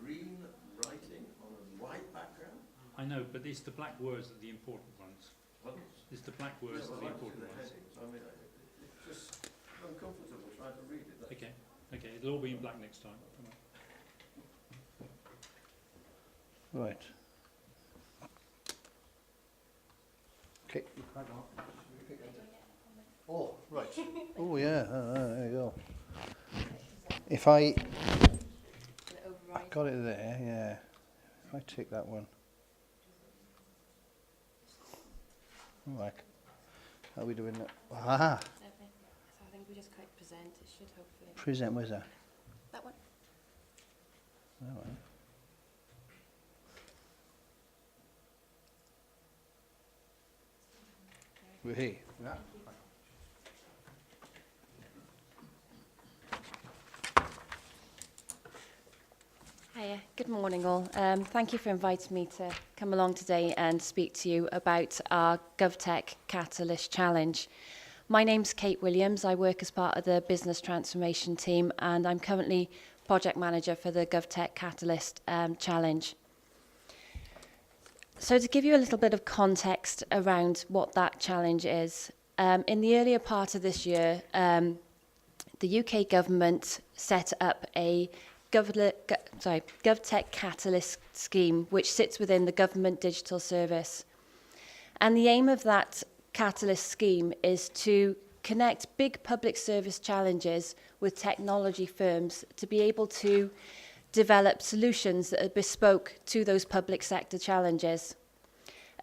green writing on a white background? I know, but it's the black words that are the important ones. Pardon? It's the black words that are the important ones. Headings. I mean, it's just uncomfortable trying to read it. Okay, it'll all be in black next time. Right. Okay. Oh, right. Oh, yeah. There you go. If I got it there, yeah. If I take that one. Like, how are we doing that? Ah, So I think we just click present. It should hopefully. present, where's that? That one. That one. We're here. Yeah. Hiya, good morning all. Thank you for inviting me to come along today and speak to you about our GovTech Catalyst Challenge. My name's Kate Williams. I work as part of the business transformation team and I'm currently project manager for the GovTech Catalyst Challenge. So to give you a little bit of context around what that challenge is, in the earlier part of this year, the UK government set up a GovTech Catalyst scheme, which sits within the Government Digital Service. And the aim of that Catalyst scheme is to connect big public service challenges with technology firms to be able to develop solutions that are bespoke to those public sector challenges.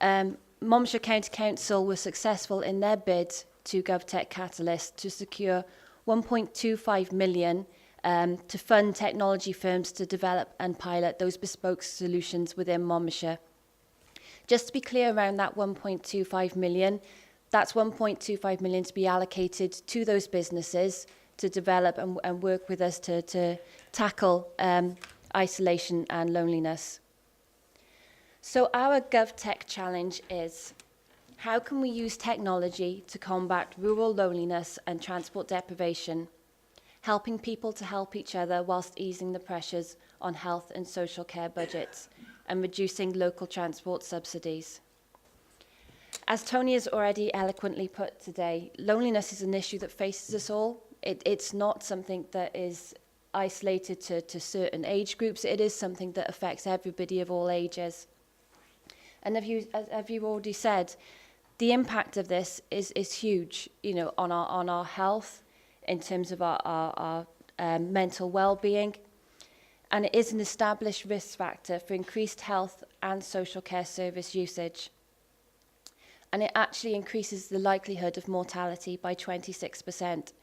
Monmouthshire County Council were successful in their bid to GovTech Catalyst to secure 1.25 million to fund technology firms to develop and pilot those bespoke solutions within Monmouthshire. Just to be clear around that 1.25 million, that's 1.25 million to be allocated to those businesses to develop and work with us to tackle isolation and loneliness. So our GovTech challenge is, how can we use technology to combat rural loneliness and transport deprivation, helping people to help each other whilst easing the pressures on health and social care budgets and reducing local transport subsidies? As Tony has already eloquently put today, loneliness is an issue that faces us all. It's not something that is isolated to certain age groups. It is something that affects everybody of all ages. And as you've already said, the impact of this is huge, you know, on our health, in terms of our mental well-being, and it is an established risk factor for increased health and social care service usage. And it actually increases the likelihood of mortality by 26%.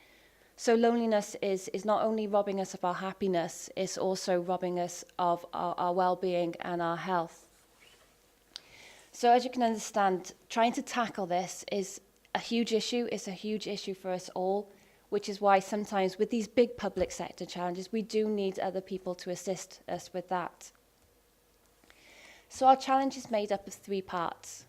So loneliness is not only robbing us of our happiness, it's also robbing us of our well-being and our health. So as you can understand, trying to tackle this is a huge issue. It's a huge issue for us all, which is why sometimes with these big public sector challenges, we do need other people to assist us with that. So our challenge is made up of 3 parts.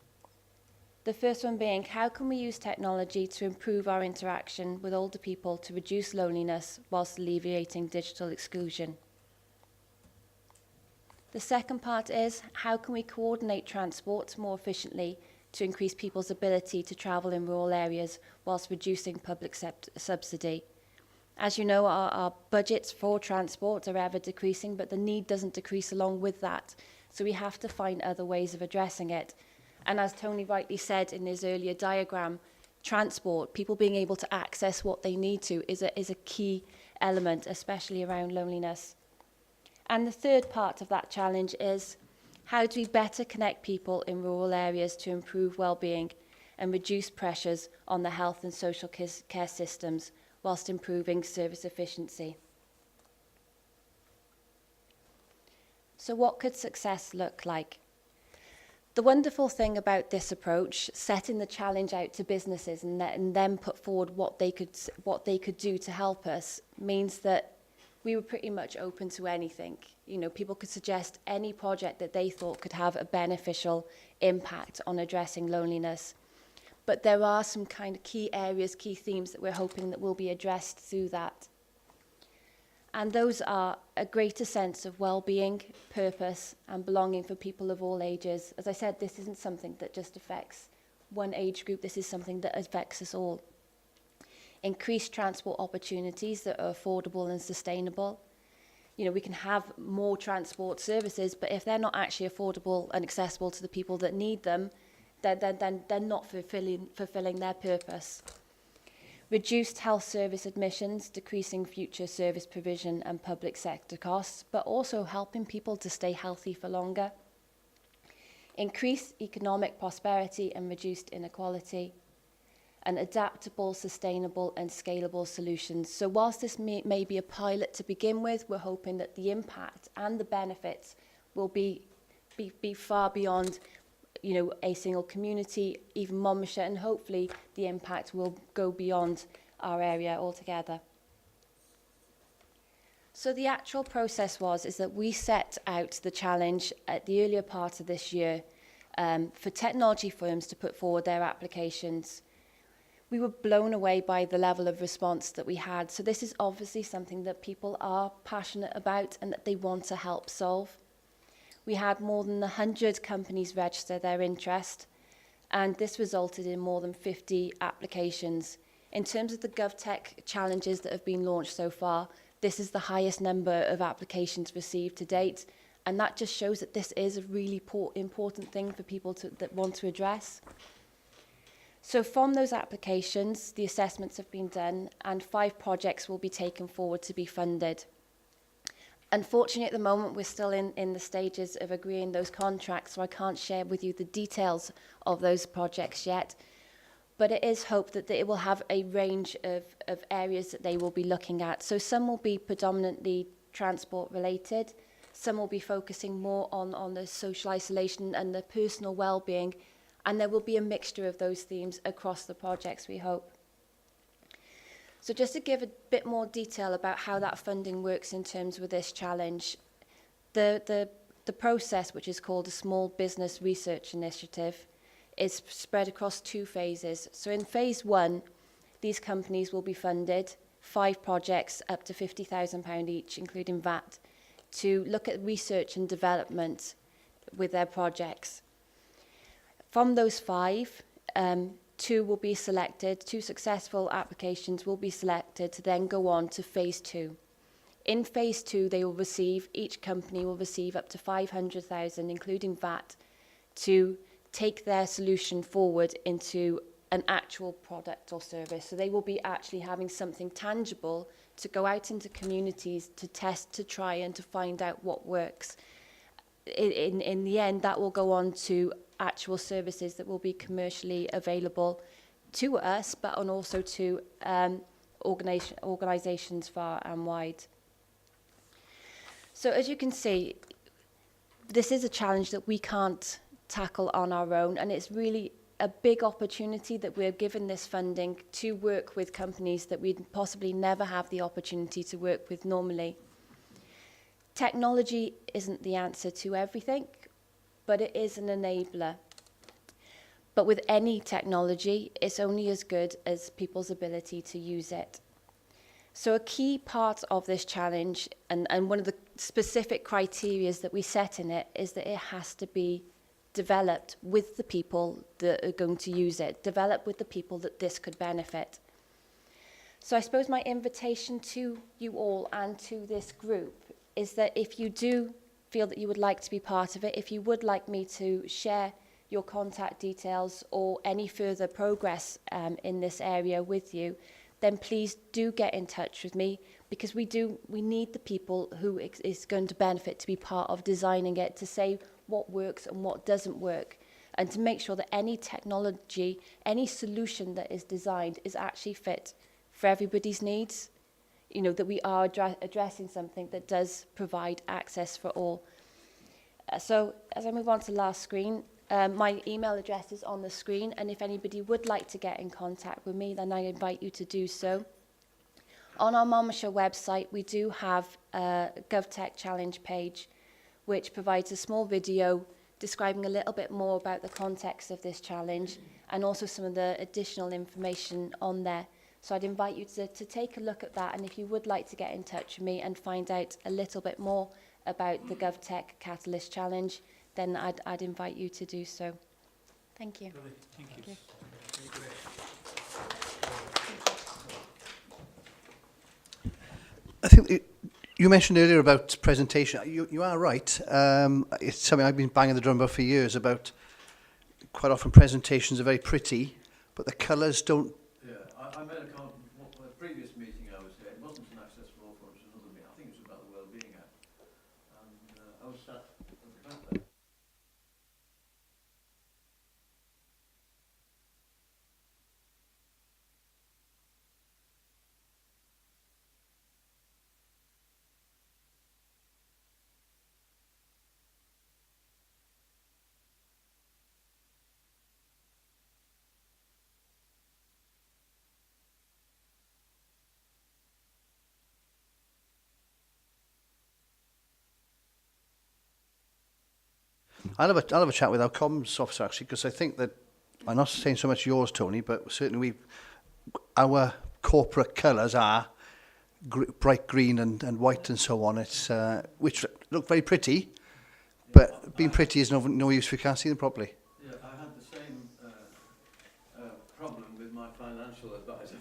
The first one being, how can we use technology to improve our interaction with older people to reduce loneliness whilst alleviating digital exclusion? The second part is, how can we coordinate transport more efficiently to increase people's ability to travel in rural areas whilst reducing public subsidy? As you know, our budgets for transport are ever decreasing, but the need doesn't decrease along with that. So we have to find other ways of addressing it. And as Tony rightly said in his earlier diagram, transport, people being able to access what they need to, is a key element, especially around loneliness. And the third part of that challenge is, how do we better connect people in rural areas to improve well-being and reduce pressures on the health and social care systems whilst improving service efficiency? So what could success look like? The wonderful thing about this approach, setting the challenge out to businesses and then put forward what they could do to help us, means that we were pretty much open to anything. You know, people could suggest any project that they thought could have a beneficial impact on addressing loneliness. But there are some kind of key areas, key themes that we're hoping that will be addressed through that. And those are a greater sense of well-being, purpose, and belonging for people of all ages. As I said, this isn't something that just affects one age group. This is something that affects us all. Increased transport opportunities that are affordable and sustainable. You know, we can have more transport services, but if they're not actually affordable and accessible to the people that need them, then they're not fulfilling their purpose. Reduced health service admissions, decreasing future service provision and public sector costs, but also helping people to stay healthy for longer. Increased economic prosperity and reduced inequality. And adaptable, sustainable and scalable solutions. So whilst this may be a pilot to begin with, we're hoping that the impact and the benefits will be far beyond, you know, a single community, even Monmouthshire, and hopefully the impact will go beyond our area altogether. So the actual process is that we set out the challenge at the earlier part of this year for technology firms to put forward their applications. We were blown away by the level of response that we had. So this is obviously something that people are passionate about and that they want to help solve. We had more than 100 companies register their interest, and this resulted in more than 50 applications. In terms of the GovTech challenges that have been launched so far, This is the highest number of applications received to date, and that just shows that this is a really important thing for people that want to address. So from those applications, the assessments have been done, and 5 projects will be taken forward to be funded. Unfortunately, at the moment, we're still in the stages of agreeing those contracts, so I can't share with you the details of those projects yet. But it is hoped that it will have a range of areas that they will be looking at. So some will be predominantly transport related, some will be focusing more on the social isolation and the personal well-being, and there will be a mixture of those themes across the projects, we hope. So just to give a bit more detail about how that funding works in terms with this challenge, the process, which is called a Small Business Research Initiative, is spread across 2 phases. So in phase 1, these companies will be funded 5 projects up to £50,000 each, including VAT, to look at research and development with their projects. From those 5, 2 will be selected, 2 successful applications will be selected to then go on to phase 2. In phase 2, each company will receive up to £500,000, including VAT, to take their solution forward into an actual product or service. So they will be actually having something tangible to go out into communities to test, to try and to find out what works. In the end, that will go on to actual services that will be commercially available to us, but also to organisations far and wide. So as you can see, this is a challenge that we can't tackle on our own, and it's really a big opportunity that we're given this funding to work with companies that we'd possibly never have the opportunity to work with normally. Technology isn't the answer to everything, but it is an enabler. But with any technology, it's only as good as people's ability to use it. So a key part of this challenge, and one of the specific criteria that we set in it, is that it has to be developed with the people that are going to use it, developed with the people that this could benefit. So I suppose my invitation to you all and to this group is that if you do feel that you would like to be part of it, if you would like me to share your contact details or any further progress in this area with you, then please do get in touch with me, because we need the people who is going to benefit to be part of designing it, to say what works and what doesn't work, and to make sure that any technology, any solution that is designed is actually fit for everybody's needs. You know, that we are addressing something that does provide access for all. So as I move on to the last screen, my email address is on the screen, and if anybody would like to get in contact with me, then I invite you to do so. On our Monmouthshire website, we do have a GovTech Challenge page, which provides a small video describing a little bit more about the context of this challenge, and also some of the additional information on there. So I'd invite you to take a look at that, and if you would like to get in touch with me and find out a little bit more about the GovTech Catalyst Challenge, then I'd invite you to do so. Thank you. Thank you. Thank you. I think you mentioned earlier about presentation. You are right. It's something I've been banging the drum about for years about. Quite often presentations are very pretty, but the colours don't. Yeah, I made a comment from a previous meeting I was there. It wasn't an Access for All forum, it was another meeting. I think it was about the Wellbeing Act. And I was sat at the back there. I'll have a chat with our comms officer, actually, because I think that, I'm not saying so much yours, Tony, but certainly our corporate colours are bright green and white and so on. It's which look very pretty, but being pretty is no use if you can't see them properly. Yeah, I had the same problem with my financial advisor.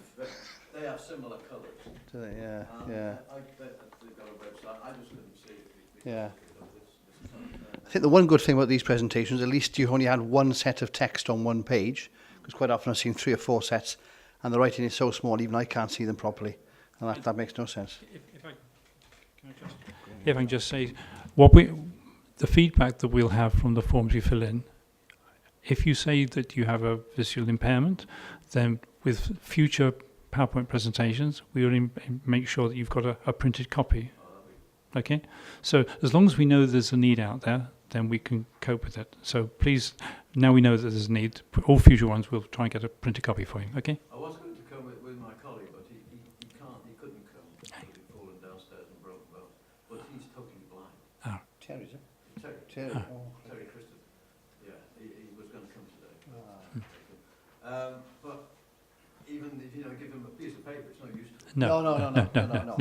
They have similar colours. do they? Yeah, And yeah. I bet that they've got a website. I just couldn't see it because Yeah. of this time. I think the one good thing about these presentations, at least you only had one set of text on one page, because quite often I've seen 3 or 4 sets, and the writing is so small, even I can't see them properly, and that makes no sense. If I can just say, the feedback that we'll have from the forms you fill in, if you say that you have a visual impairment, then with future PowerPoint presentations, we will make sure that you've got a printed copy. Okay? So as long as we know there's a need out there, then we can cope with it. So please, now we know that there's a need, all future ones we'll try and get a printed copy for you. Okay? I was going to come with my colleague, but he couldn't come because he'd fallen downstairs and broken bones. But he's totally blind. Terry, is it? Terry, Terry. Terry Christopher. Yeah, he was going to come today. But even if you don't give him a piece of paper, it's no use to him. No.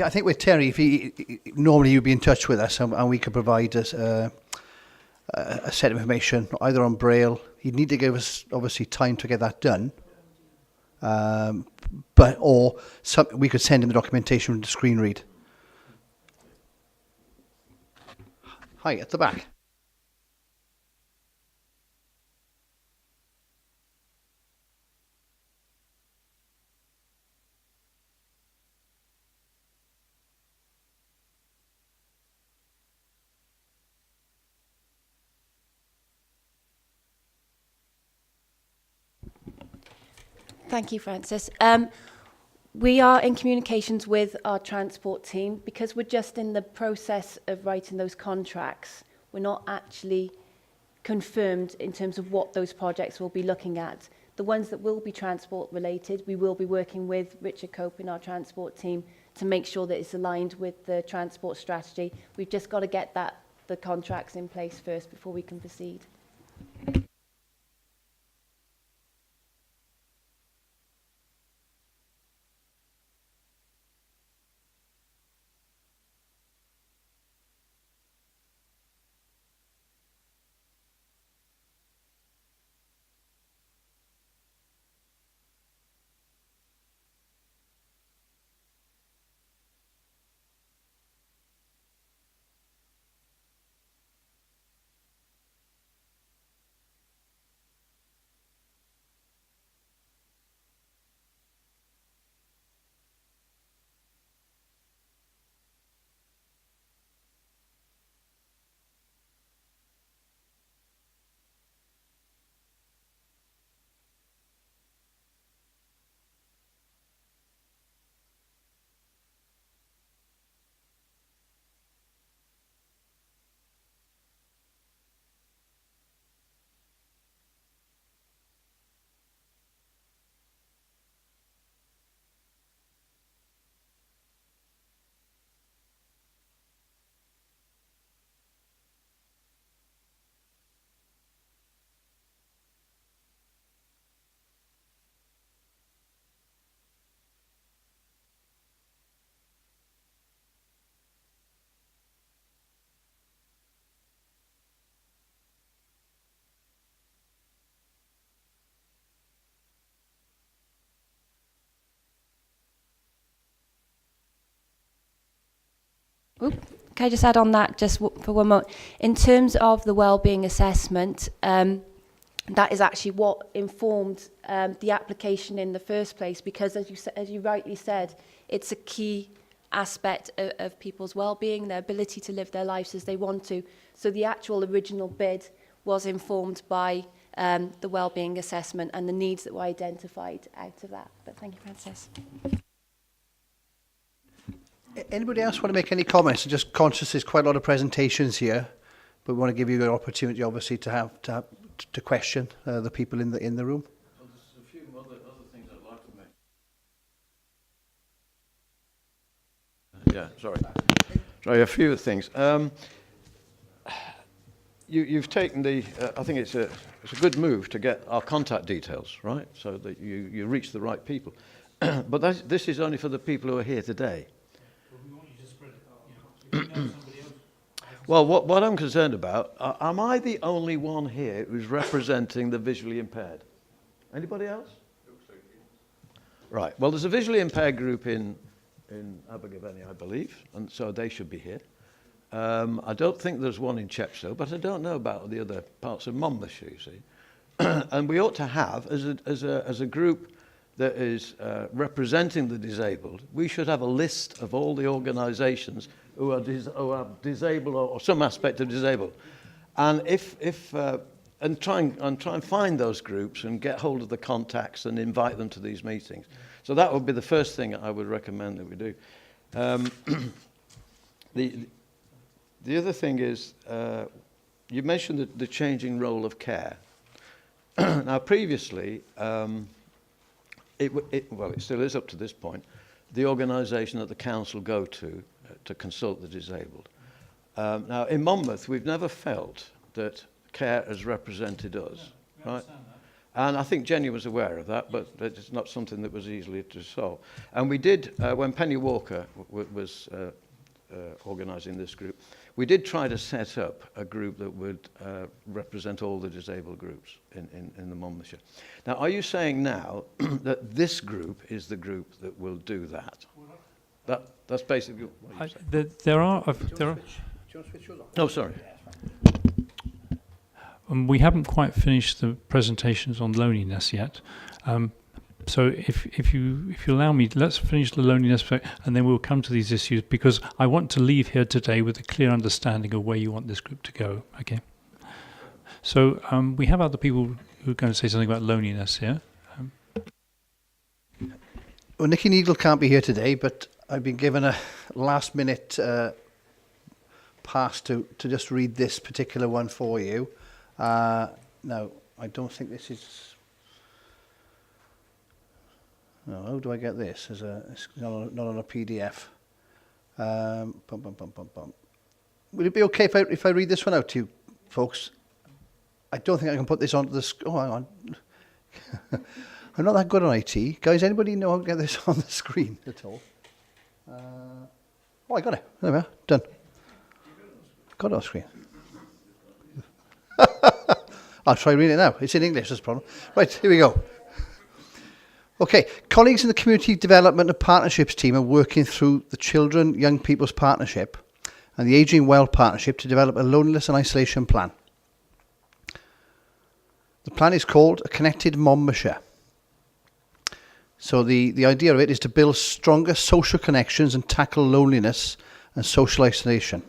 I think with Terry, if he normally you'd be in touch with us, and we could provide us a set of information either on Braille. He'd need to give us obviously time to get that done, we could send him the documentation to screen read. Hi, at the back. Thank you, Francis. We are in communications with our transport team because we're just in the process of writing those contracts. We're not actually confirmed in terms of what those projects will be looking at. The ones that will be transport related, we will be working with Richard Cope in our transport team to make sure that it's aligned with the transport strategy. We've just got to get the contracts in place first before we can proceed. Can I just add on that just for one moment? In terms of the wellbeing assessment, that is actually what informed the application in the first place, because as you rightly said, it's a key aspect of people's well-being, their ability to live their lives as they want to. So the actual original bid was informed by the wellbeing assessment and the needs that were identified out of that. But thank you, Francis. Anybody else want to make any comments? I'm just conscious there's quite a lot of presentations here, but we want to give you an opportunity, obviously, to question the people in the room. Well, there's a few other things I'd like to make. Yeah, sorry, a few things. You've taken I think it's a good move to get our contact details, right? So that you reach the right people. But this is only for the people who are here today. Well, what I'm concerned about, am I the only one here who's representing the visually impaired? Anybody else? Right. Well, there's a visually impaired group in Abergavenny, I believe, and so they should be here. I don't think there's one in Chepstow, but I don't know about the other parts of Monmouthshire, you see. And we ought to have, as a group that is representing the disabled, we should have a list of all the organisations who are disabled or some aspect of disabled. And and try and find those groups and get hold of the contacts and invite them to these meetings. So that would be the first thing I would recommend that we do. The other thing is, you mentioned the changing role of care. Now, previously, well, it still is up to this point, the organisation that the council go to consult the disabled. Now, in Monmouth, we've never felt that care has represented us, right? And I think Jenny was aware of that, but it's not something that was easily to solve. And we did, when Penny Walker was organising this group, we did try to set up a group that would represent all the disabled groups in the Monmouthshire. Now, are you saying now that this group is the group that will do that? That's basically what you're saying. There are. Do you want to switch yours on? Oh, sorry. We haven't quite finished the presentations on loneliness yet. So if you allow me, let's finish the loneliness and then we'll come to these issues, because I want to leave here today with a clear understanding of where you want this group to go. Okay. So we have other people who are going to say something about loneliness here. Well, Nicky Needle can't be here today, but I've been given a last-minute pass to just read this particular one for you. Now, I don't think this is... No, how do I get this? It's not on a PDF. Would it be okay if I read this one out to you, folks? I don't think I can put this onto the... Oh, hang on. I'm not that good on IT. Guys, anybody know how to get this on the screen at all? Oh, I got it. There we are. Done. Got it on screen. I'll try reading it now. It's in English, that's the problem. Right, here we go. Okay, colleagues in the Community Development and Partnerships team are working through the Children Young People's Partnership and the Ageing Well Partnership to develop a loneliness and isolation plan. The plan is called A Connected Monmouthshire. So the idea of it is to build stronger social connections and tackle loneliness and social isolation.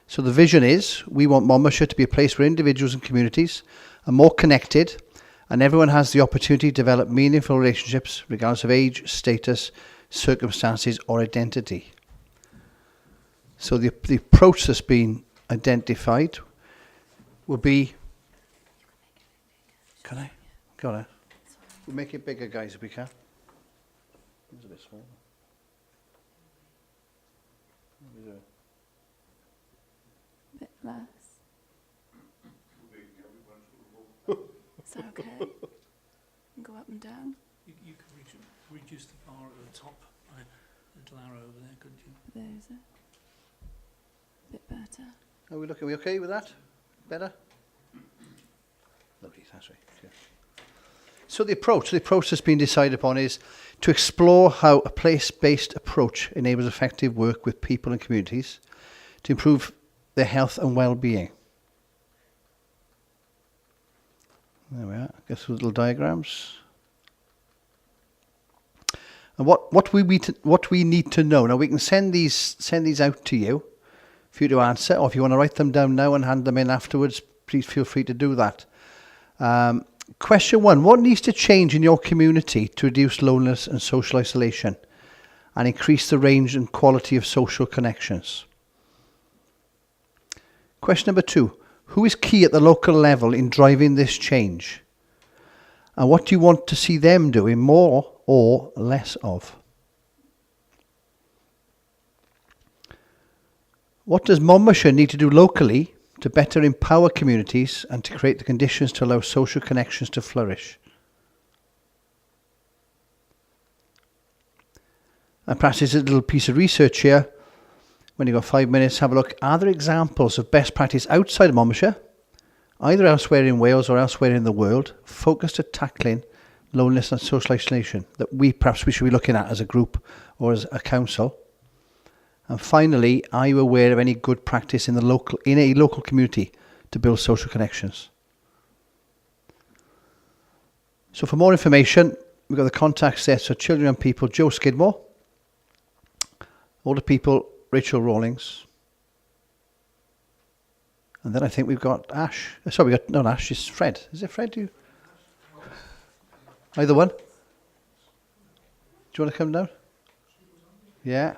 So the vision is, we want Monmouthshire to be a place where individuals and communities are more connected and everyone has the opportunity to develop meaningful relationships regardless of age, status, circumstances or identity. So the approach that's been identified will be... Can I? Got it. We'll make it bigger, guys, if we can. It's a bit small. Bit less. Is that okay? And go up and down? You could reduce the bar at the top by a little arrow over there, couldn't you? There's a bit better. Are we okay with that? Better? Lovely, that's right. Yeah. So the approach that's been decided upon is to explore how a place-based approach enables effective work with people and communities to improve their health and well-being. There we are. Go through little diagrams. And what we need to know. Now we can send these out to you for you to answer, or if you want to write them down now and hand them in afterwards, please feel free to do that. Question 1. What needs to change in your community to reduce loneliness and social isolation and increase the range and quality of social connections? Question number 2. Who is key at the local level in driving this change? And what do you want to see them doing more or less of? What does Monmouthshire need to do locally to better empower communities and to create the conditions to allow social connections to flourish? And perhaps there's a little piece of research here. When you've got 5 minutes, have a look. Are there examples of best practice outside of Monmouthshire, either elsewhere in Wales or elsewhere in the world, focused at tackling loneliness and social isolation that perhaps we should be looking at as a group or as a council? And finally, are you aware of any good practice in a local community to build social connections? So for more information, we've got the contacts there. So children and people, Joe Skidmore. Older people, Rachel Rawlings. And then I think we've got Ash. Sorry, not Ash, it's Fred. Is it Fred? Either one? Do you want to come down? Yeah.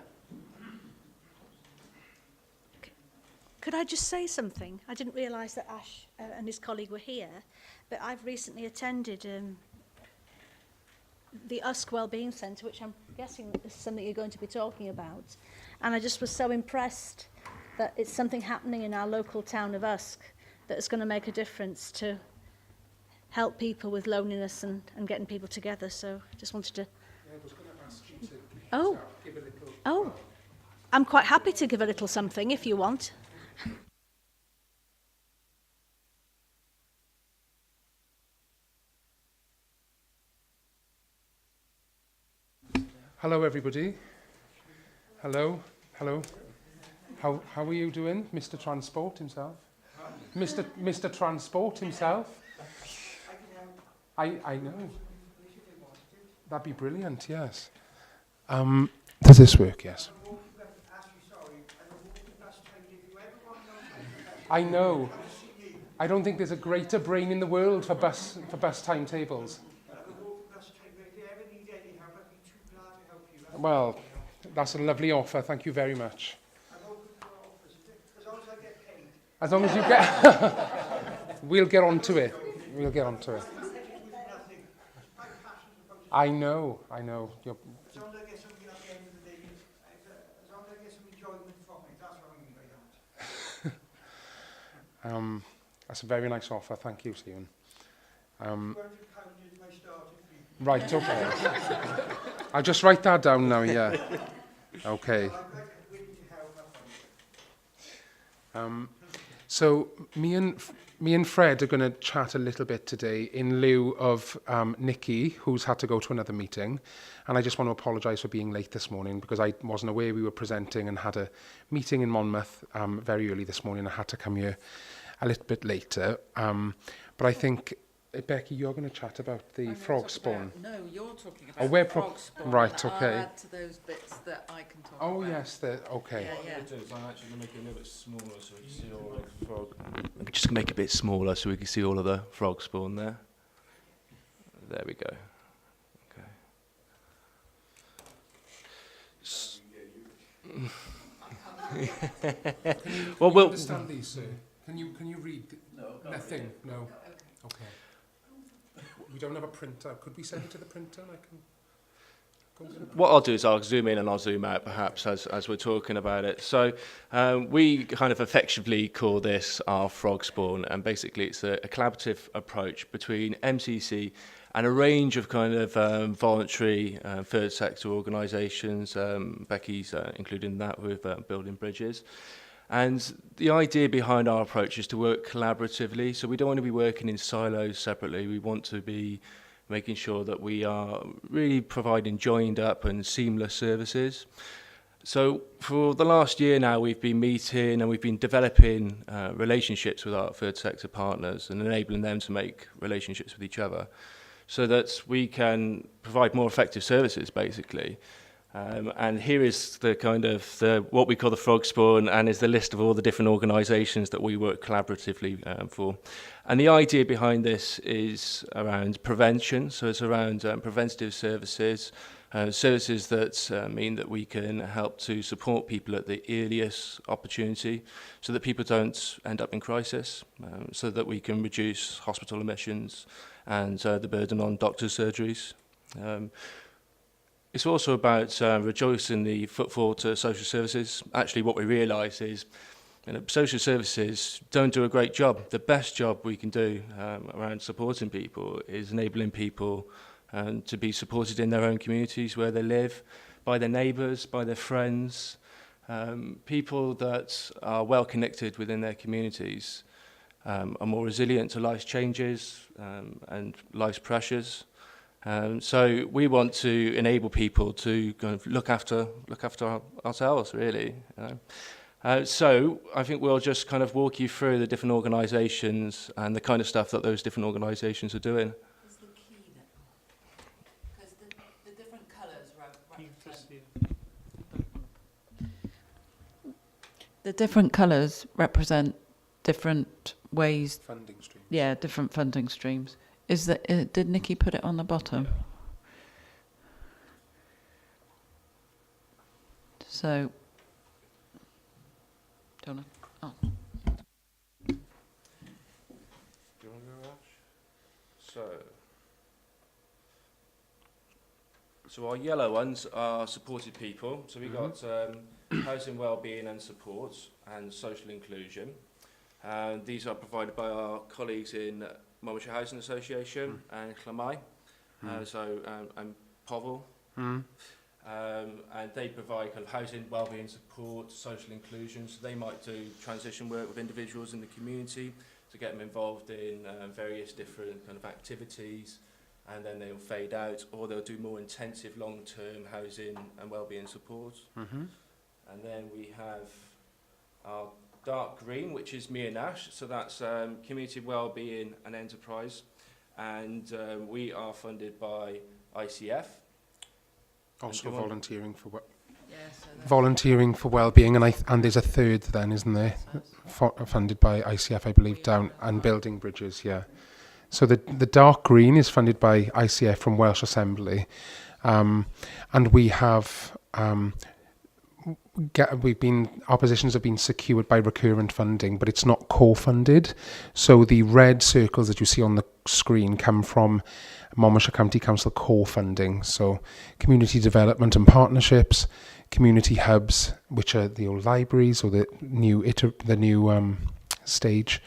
Could I just say something? I didn't realise that Ash and his colleague were here, but I've recently attended the Usk Wellbeing Centre, which I'm guessing is something you're going to be talking about. And I just was so impressed that it's something happening in our local town of Usk that is going to make a difference to help people with loneliness and getting people together. So I just wanted to... Yeah, I was going to ask you to Oh. give a little... Oh, I'm quite happy to give a little something if you want. Hello, everybody. Hello, hello. How are you doing, Mr. Transport himself? Mr. Transport himself? I know. That'd be brilliant, yes. Does this work? Yes. I know. I don't think there's a greater brain in the world for bus timetables. Well, that's a lovely offer. Thank you very much. As long as you get... We'll get on to it. We'll get on to it. I know. You're... As long as I get something at the end of the day, as long as I get some enjoyment from it, that's what I mean by that. That's a very nice offer. Thank you, Stephen. £200 is my starting fee. Right, okay. I'll just write that down now, yeah. Okay. So me and Fred are going to chat a little bit today in lieu of Nikki, who's had to go to another meeting. And I just want to apologise for being late this morning because I wasn't aware we were presenting and had a meeting in Monmouth very early this morning. I had to come here a little bit later. But I think, Becky, you're going to chat about the frog spawn. No, you're talking about we're the frog spawn. right, and okay. I'll add to those bits that I can talk about. Oh, yes, okay. Yeah, What yeah. I'm going to do is I'm actually going to make it a little bit smaller so we can see all of the frog. I'm just going to make it a bit smaller so we can see all of the frog spawn there. There we go. Okay. Well, we'll understand these, sir. Can you read? No. Nothing. No. Okay. We don't have a printer. Could we send it to the printer? I can go and get a printer. What I'll do is I'll zoom in and I'll zoom out perhaps as we're talking about it. So we kind of affectionately call this our frog spawn, and basically it's a collaborative approach between MCC and a range of kind of voluntary third sector organisations. Becky's including that with Building Bridges. And the idea behind our approach is to work collaboratively. So we don't want to be working in silos separately. We want to be making sure that we are really providing joined up and seamless services. So for the last year now, we've been meeting and we've been developing relationships with our third sector partners and enabling them to make relationships with each other so that we can provide more effective services, basically. And here is the kind of what we call the frog spawn, and is the list of all the different organisations that we work collaboratively for. And the idea behind this is around prevention, so it's around preventative services, services that mean that we can help to support people at the earliest opportunity so that people don't end up in crisis, so that we can reduce hospital admissions and the burden on doctors' surgeries. It's also about reducing the footfall to social services. Actually, what we realise is social services don't do a great job. The best job we can do around supporting people is enabling people to be supported in their own communities where they live, by their neighbours, by their friends, people that are well connected within their communities, are more resilient to life's changes and life's pressures. So we want to enable people to kind of look after ourselves, really. You know? So I think we'll just kind of walk you through the different organisations and the kind of stuff that those different organisations are doing. Is the key then? Because the different colours represent... The different colours represent different ways... Funding streams. Yeah, different funding streams. Is that did Nikki put it on the bottom? So, don't know. Oh. Do you want to go, Ash? So our yellow ones are supported people. So we've got housing, wellbeing and support and social inclusion. And these are provided by our colleagues in Monmouthshire Housing Association and Clamai, and Povel. And they provide kind of housing, wellbeing support, social inclusion. So they might do transition work with individuals in the community to get them involved in various different kind of activities, and then they'll fade out, or they'll do more intensive long-term housing and wellbeing support. And then we have our dark green, which is me and Ash, so that's community wellbeing and enterprise, and we are funded by ICF. Also volunteering for what? Yeah, so Volunteering for wellbeing, and there's a third then, isn't there? Funded by ICF, I believe, down and building bridges. Yeah. So the dark green is funded by ICF from Welsh Assembly, and we have. Our positions have been secured by recurrent funding, but it's not co-funded. So the red circles that you see on the screen come from Monmouthshire County Council co-funding. So community development and partnerships, community hubs, which are the old libraries or the new stage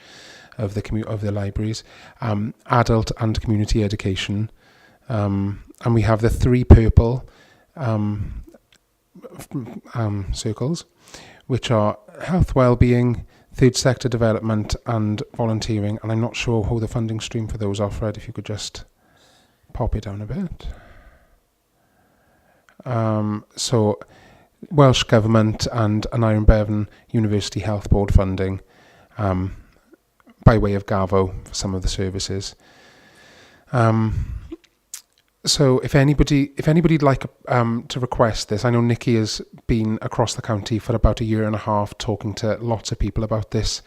of the libraries, adult and community education, and we have the three purple circles, which are health, well-being, third sector development and volunteering. And I'm not sure who the funding stream for those are, Fred, if you could just pop it down a bit. So Welsh Government and Iron Bevan University Health Board funding by way of GAVO for some of the services. So if anybody'd like to request this, I know Nikki has been across the county for about a year and a half talking to lots of people about this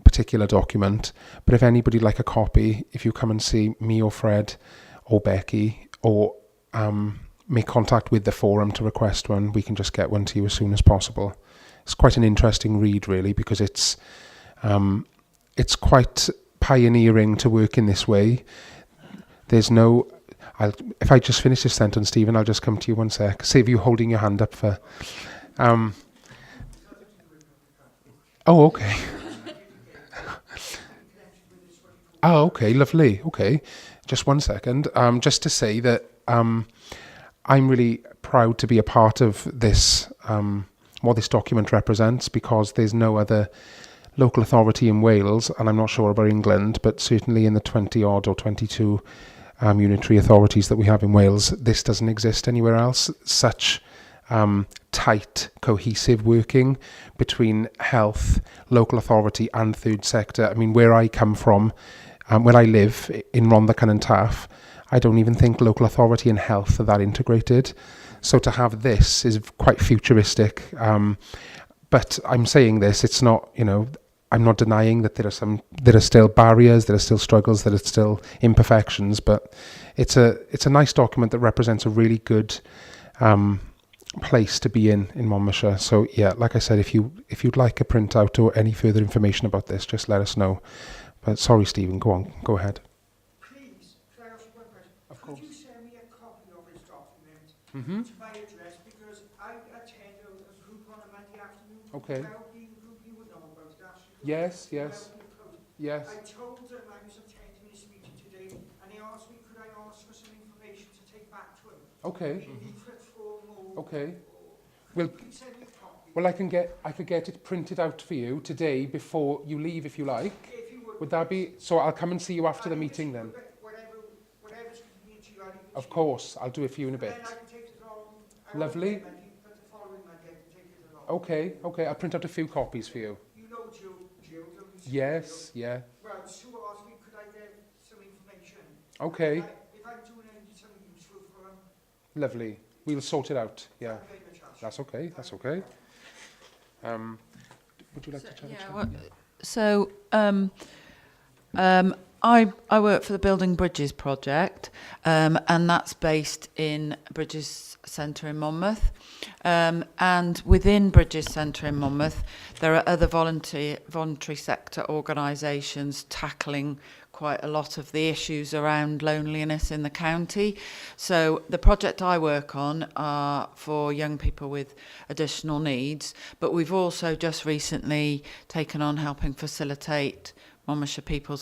particular document. But if anybody'd like a copy, if you come and see me or Fred or Becky, or make contact with the forum to request one, we can just get one to you as soon as possible. It's quite an interesting read, really, because it's quite pioneering to work in this way. There's no... if I just finish this sentence, Stephen, I'll just come to you one sec. Save you holding your hand up for... oh, okay. Oh, okay, lovely. Okay, just one second. Just to say that I'm really proud to be a part of this, what this document represents, because there's no other local authority in Wales, and I'm not sure about England, but certainly in the 20-odd or 22 unitary authorities that we have in Wales, this doesn't exist anywhere else. Such tight, cohesive working between health, local authority and third sector. I mean, where I come from, where I live in Rhondda and Taff, I don't even think local authority and health are that integrated. So to have this is quite futuristic. But I'm saying this, it's not, I'm not denying that there are still barriers, there are still struggles, there are still imperfections, but it's a nice document that represents a really good place to be in Monmouthshire. So yeah, like I said, if you'd like a printout or any further information about this, just let us know. But sorry, Stephen, go ahead. Please, can I ask you one question? Of course. Could you send me a copy of this document Mm-hmm. to my address, because I attend a group on a Monday afternoon. Okay. Wellbeing group, you would know about that. Yes. I told them I was attending this meeting today, and they asked me, could I ask for some information to take back to them? Okay. Maybe leaflet form or... Okay. Well, could you send me a copy? Well, I could get it printed out for you today before you leave, if you like. If you would. Would that be... So I'll come and see you after the meeting then. Whatever's convenient Of course, I'll do it for you in a Then bit. I can take it on. Lovely. But the following Monday, I can take it along. Okay, I'll print out a few copies for you. You know Jill, don't you? Yes, yeah. Well, Sue asked me, could I get some information? Okay, If I'm doing something useful for them, lovely. We'll sort it out, yeah. thank you very much, Ash. That's okay. Would you like to chat? Yeah, well, so I work for the Building Bridges project, and that's based in Bridges Centre in Monmouth. And within Bridges Centre in Monmouth, there are other voluntary sector organisations tackling quite a lot of the issues around loneliness in the county. So the project I work on are for young people with additional needs, but we've also just recently taken on helping facilitate Monmouthshire People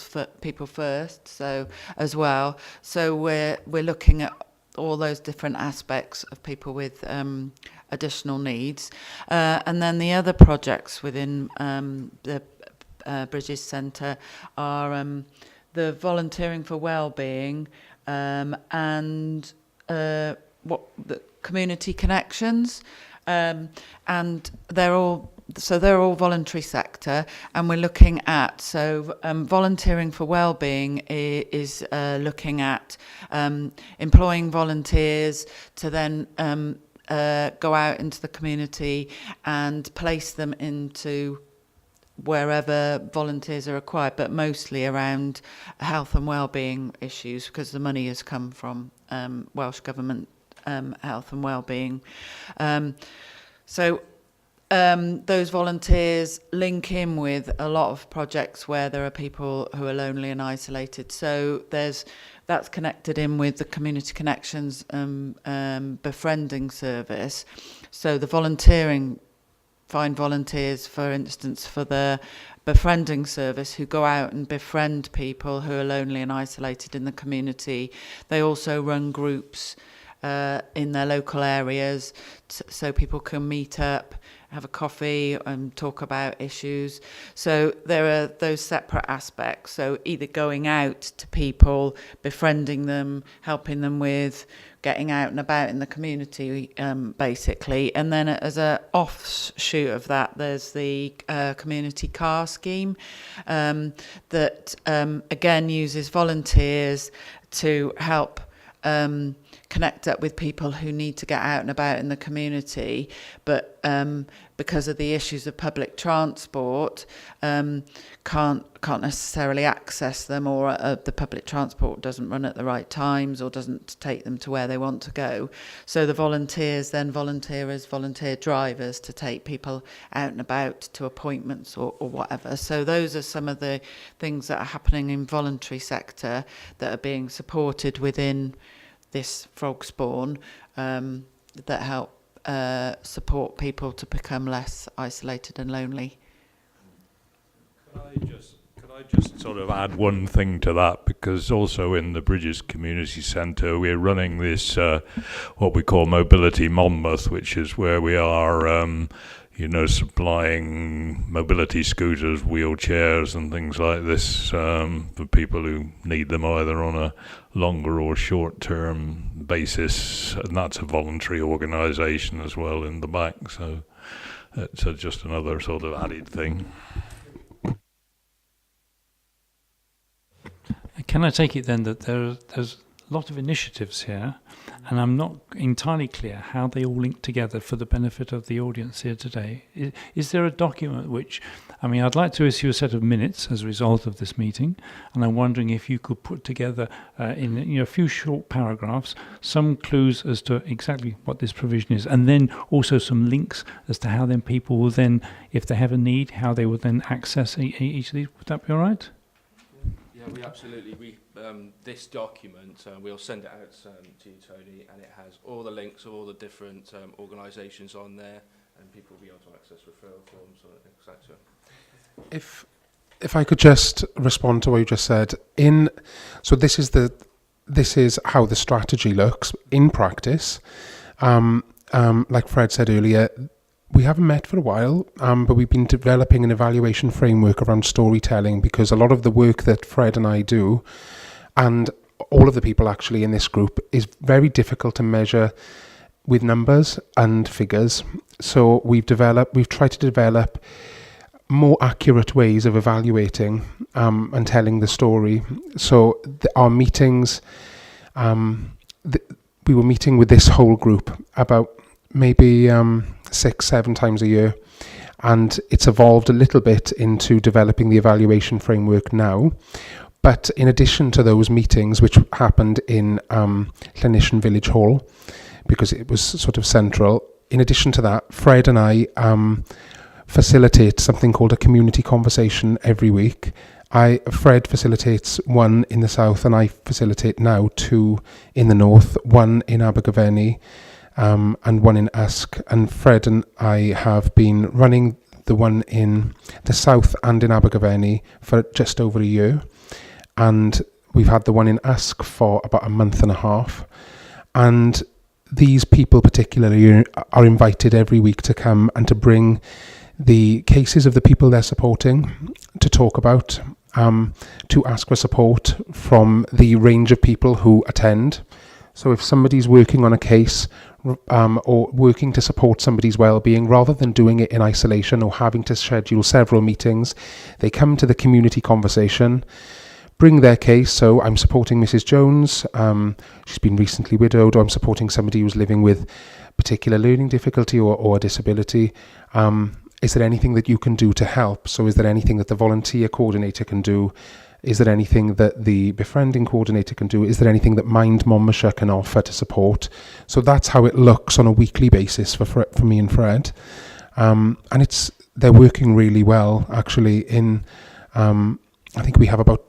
First, so as well. So we're looking at all those different aspects of people with additional needs. And then the other projects within the Bridges Centre are the Volunteering for Wellbeing and the Community Connections. And they're all voluntary sector, and we're looking at volunteering for wellbeing is looking at employing volunteers to then go out into the community and place them into wherever volunteers are required, but mostly around health and wellbeing issues, because the money has come from Welsh Government health and wellbeing. Those volunteers link in with a lot of projects where there are people who are lonely and isolated. So that's connected in with the Community Connections befriending service. So the find volunteers, for instance, for the befriending service who go out and befriend people who are lonely and isolated in the community. They also run groups in their local areas so people can meet up, have a coffee and talk about issues. So there are those separate aspects. So either going out to people, befriending them, helping them with getting out and about in the community, basically. And then as an offshoot of that, there's the community car scheme that, again, uses volunteers to help connect up with people who need to get out and about in the community, but because of the issues of public transport, can't necessarily access them, or the public transport doesn't run at the right times or doesn't take them to where they want to go. So the volunteers then volunteer as volunteer drivers to take people out and about to appointments or whatever. So those are some of the things that are happening in voluntary sector that are being supported within this frog spawn that help support people to become less isolated and lonely. Could I just sort of add one thing to that, because also in the Bridges Community Centre we're running this what we call Mobility Monmouth, which is where we are supplying mobility scooters, wheelchairs and things like this for people who need them either on a longer or short-term basis, and that's a voluntary organisation as well in the back, so it's just another sort of added thing. Can I take it then that there's a lot of initiatives here, and I'm not entirely clear how they all link together for the benefit of the audience here today? Is there a document which, I'd like to issue a set of minutes as a result of this meeting, and I'm wondering if you could put together in a few short paragraphs some clues as to exactly what this provision is, and then also some links as to how then people will then, if they have a need, how they will then access each of these. Would that be all right? Yeah, we absolutely. This document, we'll send it out to you, Tony, and it has all the links of all the different organisations on there, and people will be able to access referral forms, etc. If I could just respond to what you just said. So this is how the strategy looks in practice. Like Fred said earlier, we haven't met for a while, but we've been developing an evaluation framework around storytelling, because a lot of the work that Fred and I do, and all of the people actually in this group, is very difficult to measure with numbers and figures. So we've tried to develop more accurate ways of evaluating and telling the story. So our meetings, we were meeting with this whole group about maybe 6-7 times a year, and it's evolved a little bit into developing the evaluation framework now. But in addition to those meetings, which happened in Clinician Village Hall, because it was sort of central, in addition to that, Fred and I facilitate something called a community conversation every week. Fred facilitates one in the south, and I facilitate now 2 in the north, one in Abergavenny and one in Usk. And Fred and I have been running the one in the south and in Abergavenny for just over a year. And we've had the one in Usk for about a month and a half. And these people particularly are invited every week to come and to bring the cases of the people they're supporting, to talk about, to ask for support from the range of people who attend. So if somebody's working on a case or working to support somebody's well-being, rather than doing it in isolation or having to schedule several meetings, they come to the community conversation, bring their case. So I'm supporting Mrs. Jones, she's been recently widowed, or I'm supporting somebody who's living with particular learning difficulty or a disability. Is there anything that you can do to help? So is there anything that the volunteer coordinator can do? Is there anything that the befriending coordinator can do? Is there anything that Mind Monmouthshire can offer to support? So that's how it looks on a weekly basis for me and Fred. And they're working really well, actually. I think we have about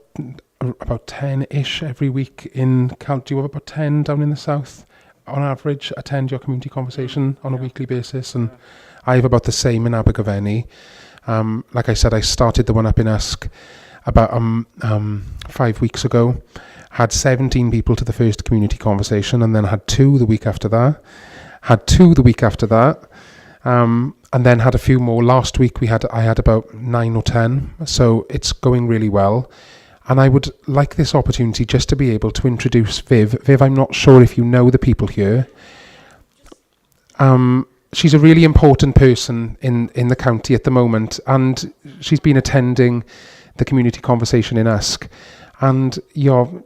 10-ish every week in County. You have about 10 down in the south, on average, attend your community conversation on a weekly basis. And I have about the same in Abergavenny. Like I said, I started the one up in Usk about 5 weeks ago. Had 17 people to the first community conversation, and then had 2 the week after that. Had 2 the week after that, and then had a few more. Last week I had about 9 or 10. So it's going really well. And I would like this opportunity just to be able to introduce Viv. Viv, I'm not sure if you know the people here. She's a really important person in the county at the moment, and she's been attending the community conversation in Usk. And your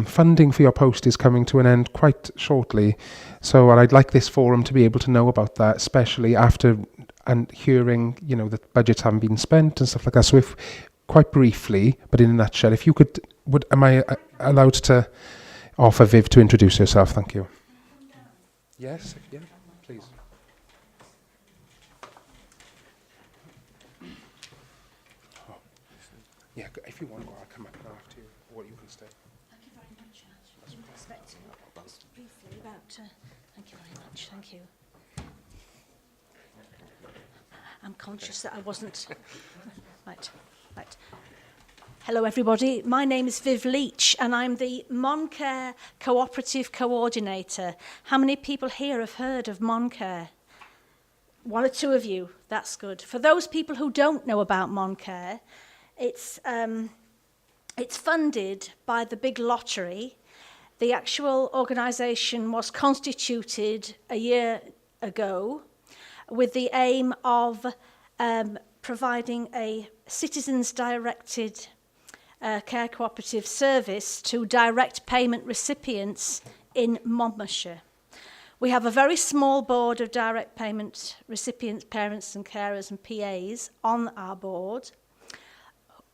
funding for your post is coming to an end quite shortly. So I'd like this forum to be able to know about that, especially after and hearing, that budgets haven't been spent and stuff like that. So if, quite briefly, but in a nutshell, if you am I allowed to offer Viv to introduce herself? Thank you. Yes, yeah, please. Yeah, if you want to go, I'll come up and after you, or you can stay. Thank you very much. I didn't expect to. Just briefly about... thank you very much. Thank you. I'm conscious that I wasn't... Right. Hello, everybody. My name is Viv Leach, and I'm the Moncare Cooperative Coordinator. How many people here have heard of Moncare? 1 or 2 of you. That's good. For those people who don't know about Moncare, it's funded by the big lottery. The actual organisation was constituted a year ago with the aim of providing a citizens-directed care cooperative service to direct payment recipients in Monmouthshire. We have a very small board of direct payment recipients, parents and carers and PAs on our board,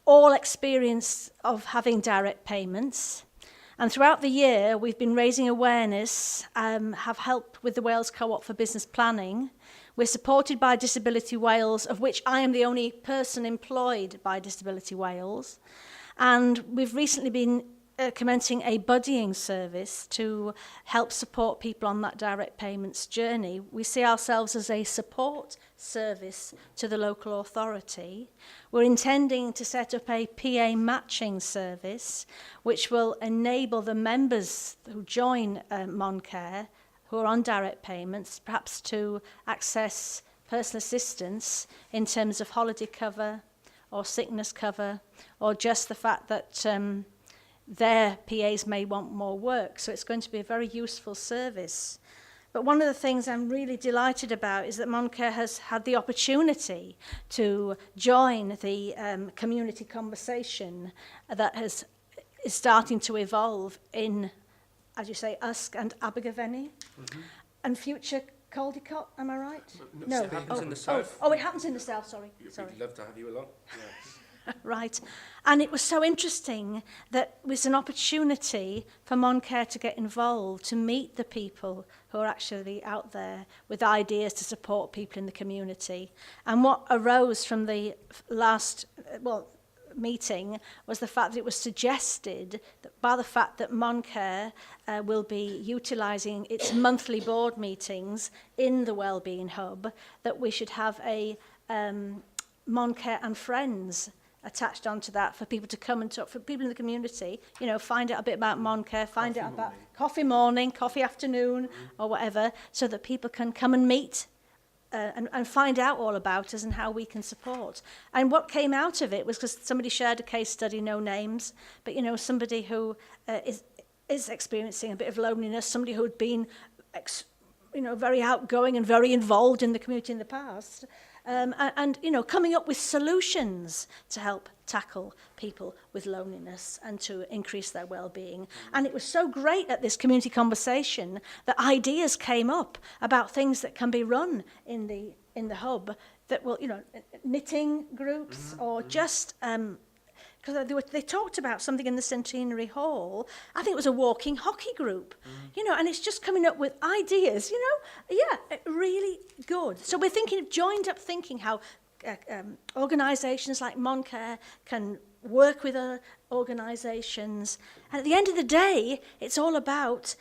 all experience of having direct payments. And throughout the year, we've been raising awareness, have helped with the Wales Co-op for Business Planning. We're supported by Disability Wales, of which I am the only person employed by Disability Wales. And we've recently been commencing a buddying service to help support people on that direct payments journey. We see ourselves as a support service to the local authority. We're intending to set up a PA matching service, which will enable the members who join Moncare, who are on direct payments, perhaps to access personal assistance in terms of holiday cover or sickness cover, or just the fact that their PAs may want more work. So it's going to be a very useful service. But one of the things I'm really delighted about is that Moncare has had the opportunity to join the community conversation that is starting to evolve in, as you say, Usk and Abergavenny, and future Caldicot, am I right? No, it happens in the south. Oh, it happens in the south, sorry. We'd love to have you along. Right. And it was so interesting that it was an opportunity for Moncare to get involved, to meet the people who are actually out there with ideas to support people in the community. And what arose from the last, meeting was the fact that it was suggested that by the fact that Moncare will be utilising its monthly board meetings in the Wellbeing Hub, that we should have a Moncare and Friends attached onto that for people to come and talk, for people in the community, find out a bit about Moncare, find out about coffee morning, coffee afternoon, or whatever, so that people can come and meet and find out all about us and how we can support. And what came out of it was because somebody shared a case study, no names, but somebody who is experiencing a bit of loneliness, somebody who had been very outgoing and very involved in the community in the past, and coming up with solutions to help tackle people with loneliness and to increase their well-being. And it was so great at this community conversation that ideas came up about things that can be run in the hub that will, knitting groups or just because they talked about something in the Centenary Hall. I think it was a walking hockey group, and it's just coming up with ideas, really good. So we're thinking of joined up thinking how organisations like Moncare can work with other organisations. And at the end of the day, it's all about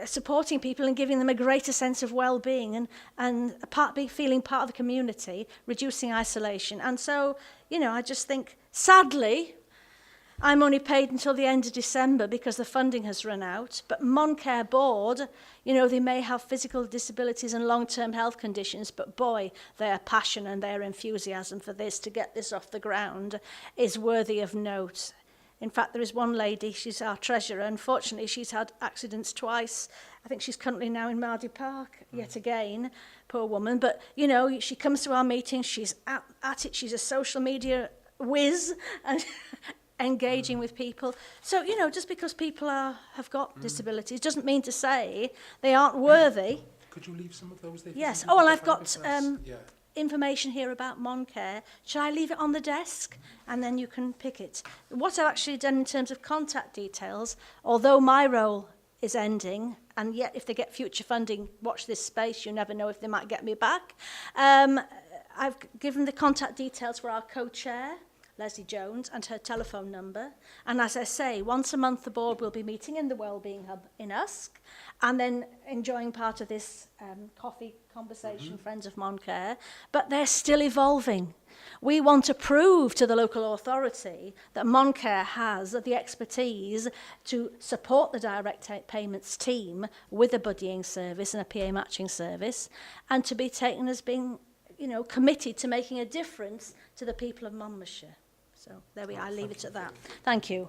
supporting people and giving them a greater sense of well-being and feeling part of the community, reducing isolation. And so, I just think, sadly, I'm only paid until the end of December because the funding has run out. But Moncare board, they may have physical disabilities and long-term health conditions, but boy, their passion and their enthusiasm for this, to get this off the ground, is worthy of note. In fact, there is one lady, she's our treasurer. Unfortunately, she's had accidents twice. I think she's currently now in Mardy Park yet again, poor woman. But, she comes to our meetings, she's at it, she's a social media whiz and engaging with people. So, just because people have got disabilities doesn't mean to say they aren't worthy. Could you leave some of those there? Yes. Oh, well, I've got information here about Moncare. Shall I leave it on the desk? And then you can pick it. What I've actually done in terms of contact details, although my role is ending, and yet if they get future funding, watch this space, you never know if they might get me back. I've given the contact details for our co-chair, Leslie Jones, and her telephone number. And as I say, once a month the board will be meeting in the Wellbeing Hub in Usk, and then enjoying part of this coffee conversation, Friends of Moncare. But they're still evolving. We want to prove to the local authority that Moncare has the expertise to support the direct payments team with a buddying service and a PA matching service, and to be taken as being, committed to making a difference to the people of Monmouthshire. So there we are. I leave it at that. Thank you.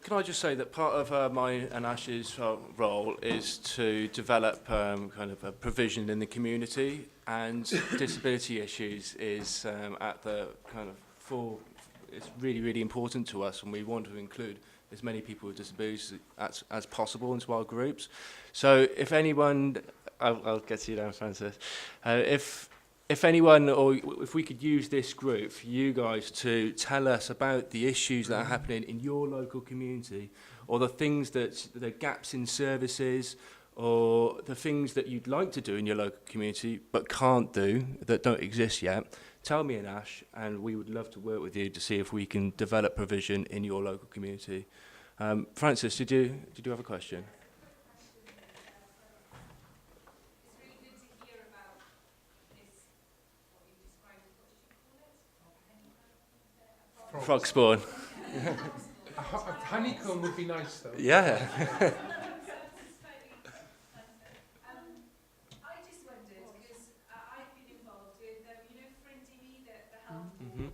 Can I just say that part of my and Ash's role is to develop kind of a provision in the community, and disability issues is at the kind of fore. It's really, really important to us, and we want to include as many people with disabilities as possible into our groups. So if anyone, I'll get to you now, Francis. If anyone, or if we could use this group for you guys to tell us about the issues that are happening in your local community, or the things the gaps in services, or the things that you'd like to do in your local community but can't do, that don't exist yet, tell me and Ash, and we would love to work with you to see if we can develop provision in your local community. Francis, did you have a question? Frog spawn. A honeycomb would be nice, though. Yeah. I just wondered, because I've been involved with, Frindimi, the health board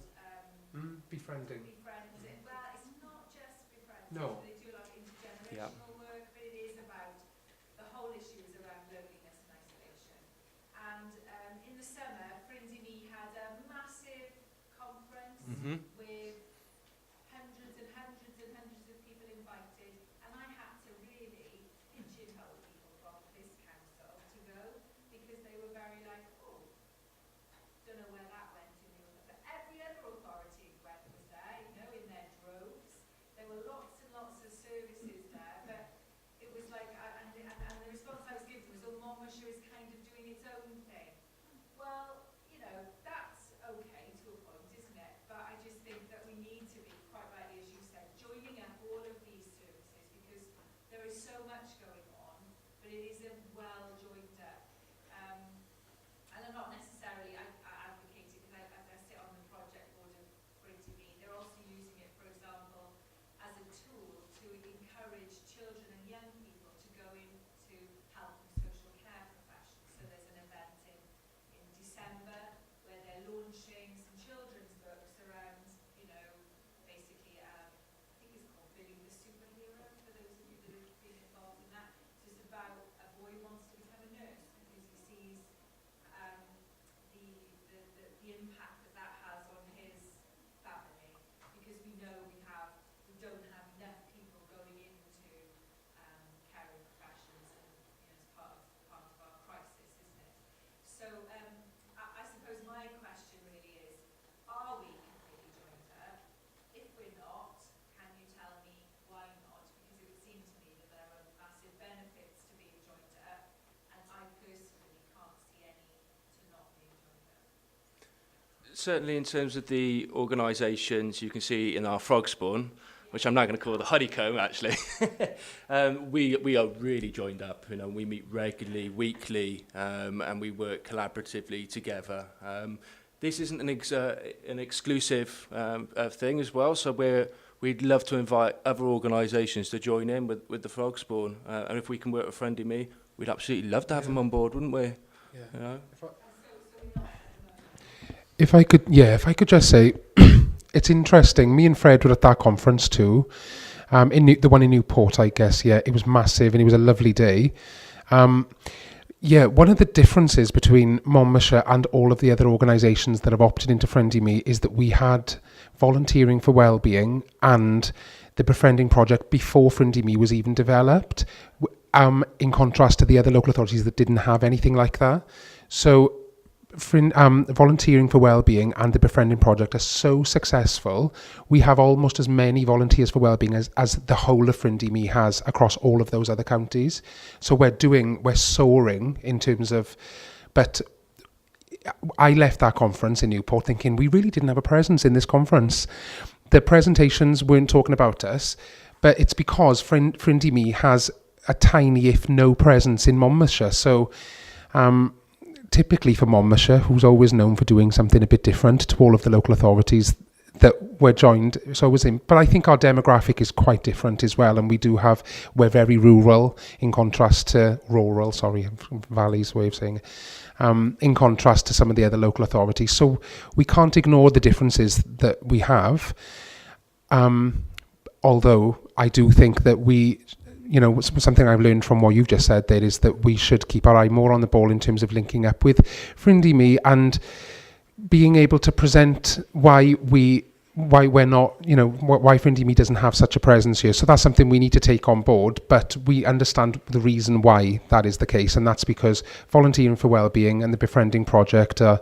befriending. Well, it's not just befriending. No. They do a lot of intergenerational work, but it is about, the whole issue is around loneliness and isolation. And in the summer, Friends in Me had a massive conference with hundreds and hundreds and hundreds of people invited, and I had to really pigeonhole people from this council to go, because they were very like, oh, don't know where that went in the other, but every other authority was there, you know, in their droves. There were lots and lots of services there, but it was like, and the response I was given was, oh, Monmouthshire is kind of doing its own thing. Well, you know, that's okay to a point, isn't it? But I just think that we need to be, quite rightly as you said, joining up all of these services, because there is so much going on, but it isn't well joined up. And I'm not necessarily advocating, because I sit on the project board of Friends in Me. They're also using it, for example, as a tool to encourage children and young people to go into health and social care professions. So there's an event in December where they're launching some children's books around, you know, basically, I think it's called Billy the Superhero, for those of you that have been involved in that. So it's about a boy who wants to become a nurse because he sees the impact that has on his family, because we know we don't have enough people going into caring professions, and you know, it's part of our crisis, isn't it? So I suppose my question really is, are we completely joined up? If we're not, can you tell me why not? Because it would seem to me that there are massive benefits to being joined up, and I personally can't see any to not being joined up. Certainly in terms of the organisations you can see in our frog spawn, which I'm now going to call the honeycomb actually, we are really joined up. You know, we meet regularly, weekly, and we work collaboratively together. This isn't an exclusive thing as well, so we'd love to invite other organisations to join in with the frog spawn, and if we can work with Friend in Me, we'd absolutely love to have them on board, wouldn't we? Yeah. You know? If I could just say, it's interesting. Me and Fred were at that conference too, the one in Newport, I guess. Yeah, it was massive and it was a lovely day. Yeah, one of the differences between Monmouthshire and all of the other organisations that have opted into Friend in Me is that we had volunteering for wellbeing and the befriending project before Friend in Me was even developed, in contrast to the other local authorities that didn't have anything like that. So volunteering for wellbeing and the befriending project are so successful. We have almost as many volunteers for wellbeing as the whole of Friend in Me has across all of those other counties. So we're soaring in terms of, but I left that conference in Newport thinking we really didn't have a presence in this conference. The presentations weren't talking about us, but it's because Friend in Me has a tiny, if no, presence in Monmouthshire. So typically for Monmouthshire, who's always known for doing something a bit different to all of the local authorities that were joined, so was in. But I think our demographic is quite different as well, and we're very rural in contrast to rural, Valley's way of saying it, in contrast to some of the other local authorities. So we can't ignore the differences that we have, although I do think that something I've learned from what you've just said there is that we should keep our eye more on the ball in terms of linking up with Friend in Me and being able to present why we're not, why Friend in Me doesn't have such a presence here. So that's something we need to take on board, but we understand the reason why that is the case, and that's because volunteering for wellbeing and the befriending project are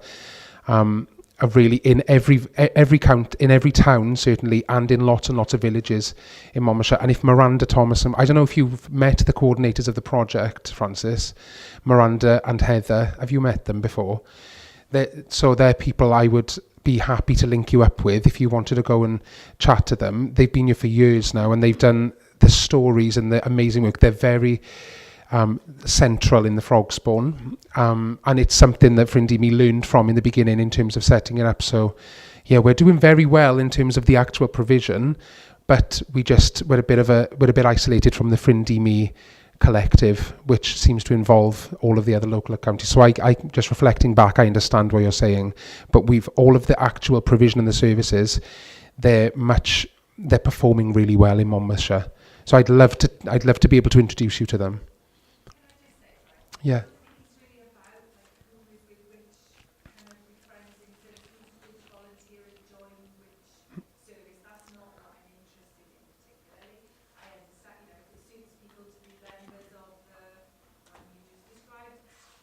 really in every town certainly, and in lots and lots of villages in Monmouthshire. And if Miranda Thomas, I don't know if you've met the coordinators of the project, Francis, Miranda and Heather, have you met them before? They're people I would be happy to link you up with if you wanted to go and chat to them. They've been here for years now, and they've done the stories and the amazing work. They're very central in the frog spawn, and it's something that Friend in Me learned from in the beginning in terms of setting it up. So yeah, we're doing very well in terms of the actual provision, but we're a bit isolated from the Friend in Me collective, which seems to involve all of the other local counties. So I just reflecting back, I understand what you're saying, but we've all of the actual provision and the services, they're performing really well in Monmouthshire. So I'd love to be able to introduce you to them. Yeah.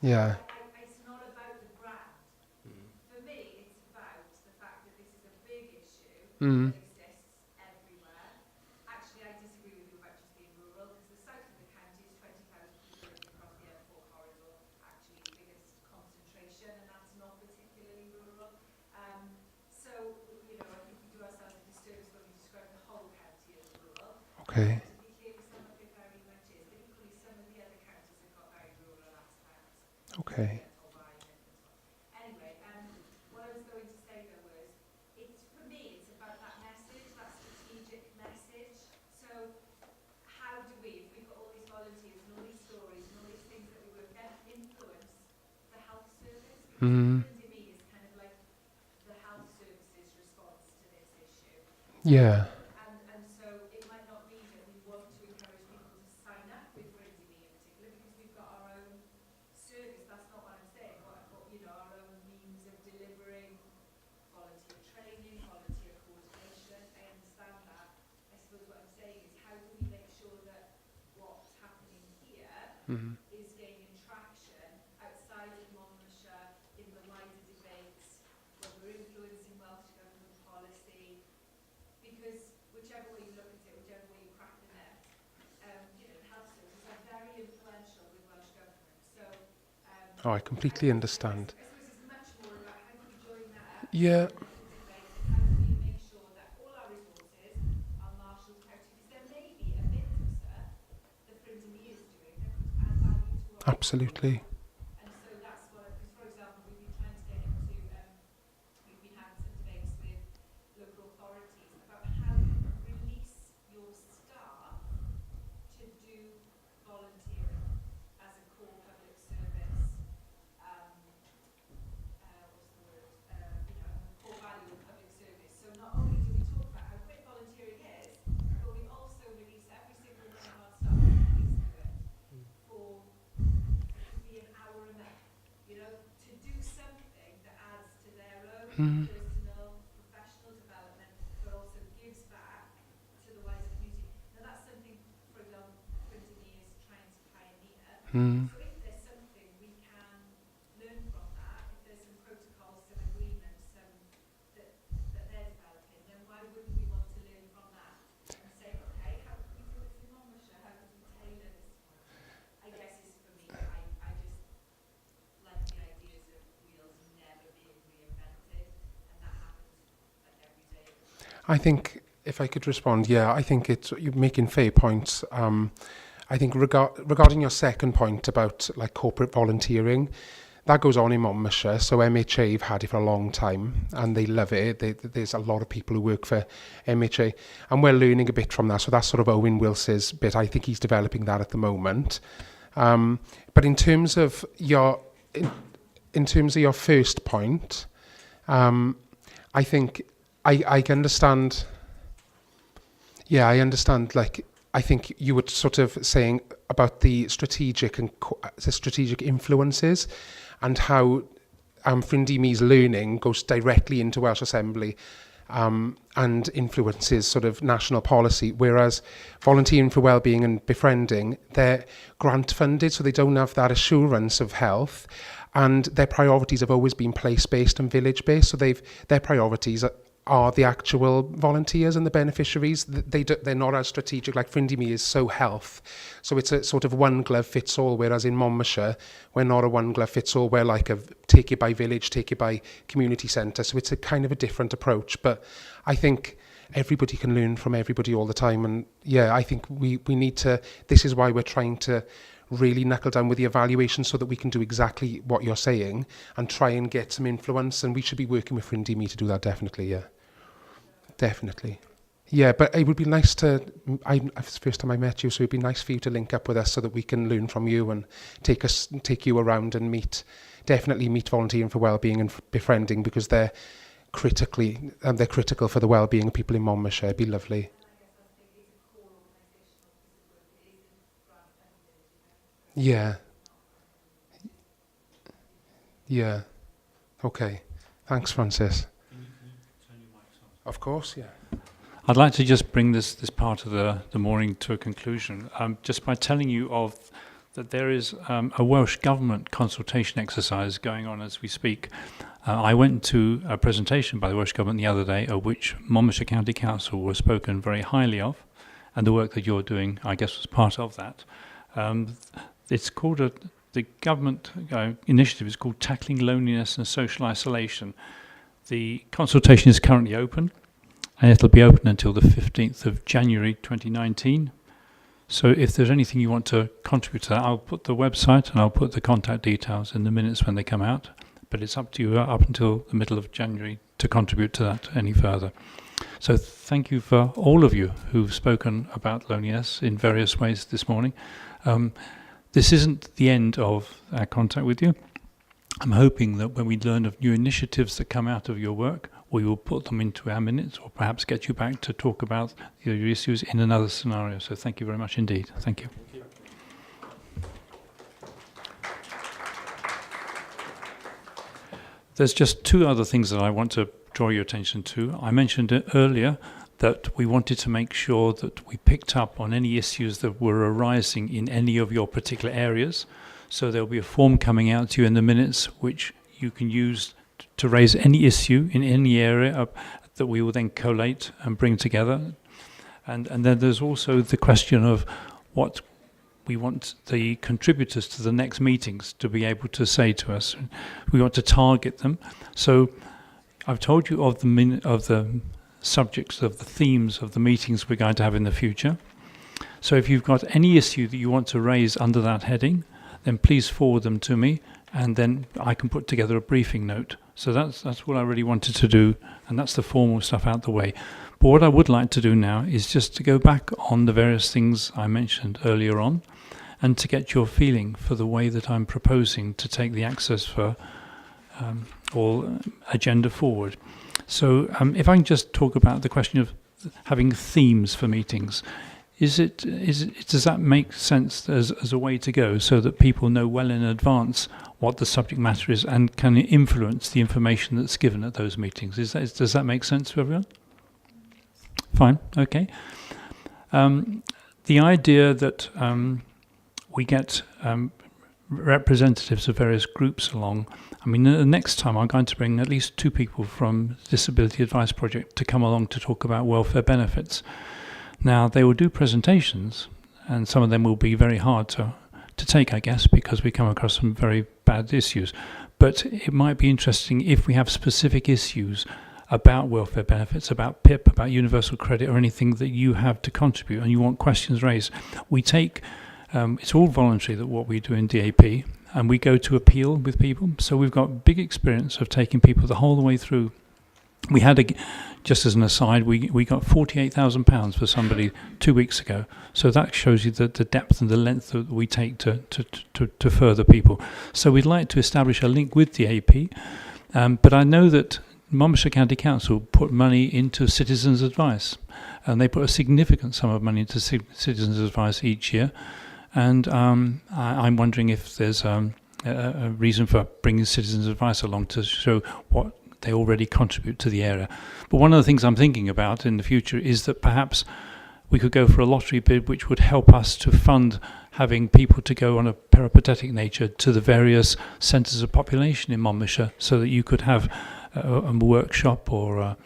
Yeah. It's not about the brand. For me, it's about the fact that this is a big issue that exists everywhere. Actually, I disagree with you about just being rural, because the south of the county is 20,000 people living across the M4 corridor, actually the biggest concentration, and that's not particularly rural. So, you know, I think we do ourselves a disservice when we describe the whole county as rural. Okay. To be clear, some of it very much is, but equally some of the other counties have got very rural aspects. Okay. Anyway, what I was going to say though was, for me, it's about that message, that strategic message. So, how do we, if we've got all these volunteers and all these stories and all these things that we work on, influence the health service? Because to me is kind of like the health services response to this issue. Yeah. And so it might not be that we want to encourage people to sign up with Brindisi in particular, because we've got our own service. That's not what I'm saying. What you know, our own means of delivering volunteer training, volunteer coordination. I understand that. I suppose what I'm saying is, how do we make sure that what's happening here is gaining traction outside of Monmouthshire in the wider debates, when we're influencing Welsh Government policy? Because whichever way you look at it, whichever way you crack the net, you know, health services are very influential with Welsh Government. So, Oh, I completely understand. I suppose it's much more about how do we join that Yeah. debate, and how do we make sure that all our resources are marshalled out, because there may be a bit of stuff that Brindisi is doing that could add value to our Absolutely. And so that's what, because for example, we've been trying to get into, we've been having some debates with local authorities about how you release your staff to do volunteering as a core public service. What's the word? You know, a core value of public service. So not only do we talk about how great volunteering is, but we also release every single one of our staff to do it for be an hour a month, you know, to do something that adds to their own personal, professional development, but also gives back to the wider community. Now that's something, for example, Brindisi is trying to pioneer. So if there's something we can learn from that, if there's some protocols, some agreements, that they're developing, then why wouldn't we want to learn from that and say, okay, how can we do this in Monmouthshire? How can we tailor this? I guess is for me, I just like the ideas of wheels never being reinvented, and that happens like every day. I think, if I could respond, yeah, I think you're making fair points. I think regarding your second point about like corporate volunteering, that goes on in Monmouthshire. So MHA have had it for a long time and they love it. There's a lot of people who work for MHA and we're learning a bit from that. So that's sort of Owen Wils's bit. I think he's developing that at the moment. But in terms of your first point, I think I can understand. Yeah, I understand. Like, I think you were sort of saying about the strategic influences and how Frindimi's learning goes directly into Welsh Assembly and influences sort of national policy, whereas volunteering for wellbeing and befriending, they're grant funded, so they don't have that assurance of health, and their priorities have always been place-based and village-based, so their priorities are the actual volunteers and the beneficiaries. They're not as strategic, like Frindimi is so health. So it's a sort of one glove fits all, whereas in Monmouthshire, we're not a one glove fits all. We're like a take it by village, take it by community centre. So it's a kind of a different approach. But I think everybody can learn from everybody all the time. And yeah, I think we need to, this is why we're trying to really knuckle down with the evaluation so that we can do exactly what you're saying and try and get some influence. And we should be working with Frindimi to do that, definitely, yeah. Definitely. Yeah, but it would be nice to, it's the first time I met you, so it'd be nice for you to link up with us so that we can learn from you and take you around and definitely meet Volunteering for Wellbeing and Befriending, because they're they're critical for the well-being of people in Monmouthshire. It'd be lovely. Yeah. Yeah. Okay. Thanks, Francis. Of course, yeah. I'd like to just bring this part of the morning to a conclusion, just by telling you that there is a Welsh Government consultation exercise going on as we speak. I went to a presentation by the Welsh Government the other day, of which Monmouthshire County Council was spoken very highly of, and the work that you're doing, I guess, was part of that. It's called the government initiative is called Tackling Loneliness and Social Isolation. The consultation is currently open, and it'll be open until the 15th of January 2019. So if there's anything you want to contribute to that, I'll put the website and I'll put the contact details in the minutes when they come out. But it's up to you up until the middle of January to contribute to that any further. So thank you for all of you who've spoken about loneliness in various ways this morning. This isn't the end of our contact with you. I'm hoping that when we learn of new initiatives that come out of your work, we will put them into our minutes or perhaps get you back to talk about your issues in another scenario. So thank you very much indeed. Thank you. There's just two other things that I want to draw your attention to. I mentioned it earlier that we wanted to make sure that we picked up on any issues that were arising in any of your particular areas. So there'll be a form coming out to you in the minutes which you can use to raise any issue in any area that we will then collate and bring together. And then there's also the question of what we want the contributors to the next meetings to be able to say to us. We want to target them. So I've told you of the subjects, of the themes of the meetings we're going to have in the future. So if you've got any issue that you want to raise under that heading, then please forward them to me, and then I can put together a briefing note. So that's what I really wanted to do, and that's the formal stuff out the way. But what I would like to do now is just to go back on the various things I mentioned earlier on, and to get your feeling for the way that I'm proposing to take the Access for All agenda forward. So if I can just talk about the question of having themes for meetings. Does that make sense as a way to go, so that people know well in advance what the subject matter is and can influence the information that's given at those meetings? Does that make sense to everyone? Fine, okay. The idea that we get representatives of various groups along. I mean, the next time I'm going to bring at least 2 people from Disability Advice Project to come along to talk about welfare benefits. Now, they will do presentations, and some of them will be very hard to take, I guess, because we come across some very bad issues. But it might be interesting if we have specific issues about welfare benefits, about PIP, about universal credit, or anything that you have to contribute and you want questions raised. We take, it's all voluntary, that what we do in DAP, and we go to appeal with people. So we've got big experience of taking people the whole way through. We had, just as an aside, we got £48,000 for somebody 2 weeks ago. So that shows you the depth and the length that we take to further people. So we'd like to establish a link with the AP. But I know that Monmouthshire County Council put money into Citizens Advice. And they put a significant sum of money into Citizens Advice each year. And I'm wondering if there's a reason for bringing Citizens Advice along to show what they already contribute to the area. But one of the things I'm thinking about in the future is that perhaps we could go for a lottery bid which would help us to fund having people to go on a peripatetic nature to the various centres of population in Monmouthshire, so that you could have a workshop or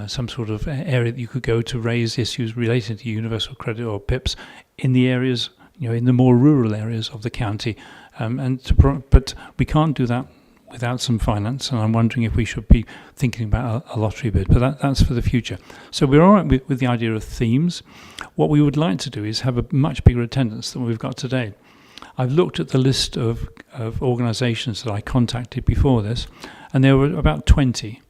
some sort of area that you could go to raise issues related to universal credit or PIPs in the areas, in the more rural areas of the county. But we can't do that without some finance, and I'm wondering if we should be thinking about a lottery bid, but that's for the future. So we're all right with the idea of themes. What we would like to do is have a much bigger attendance than we've got today. I've looked at the list of organisations that I contacted before this, and there were about 20,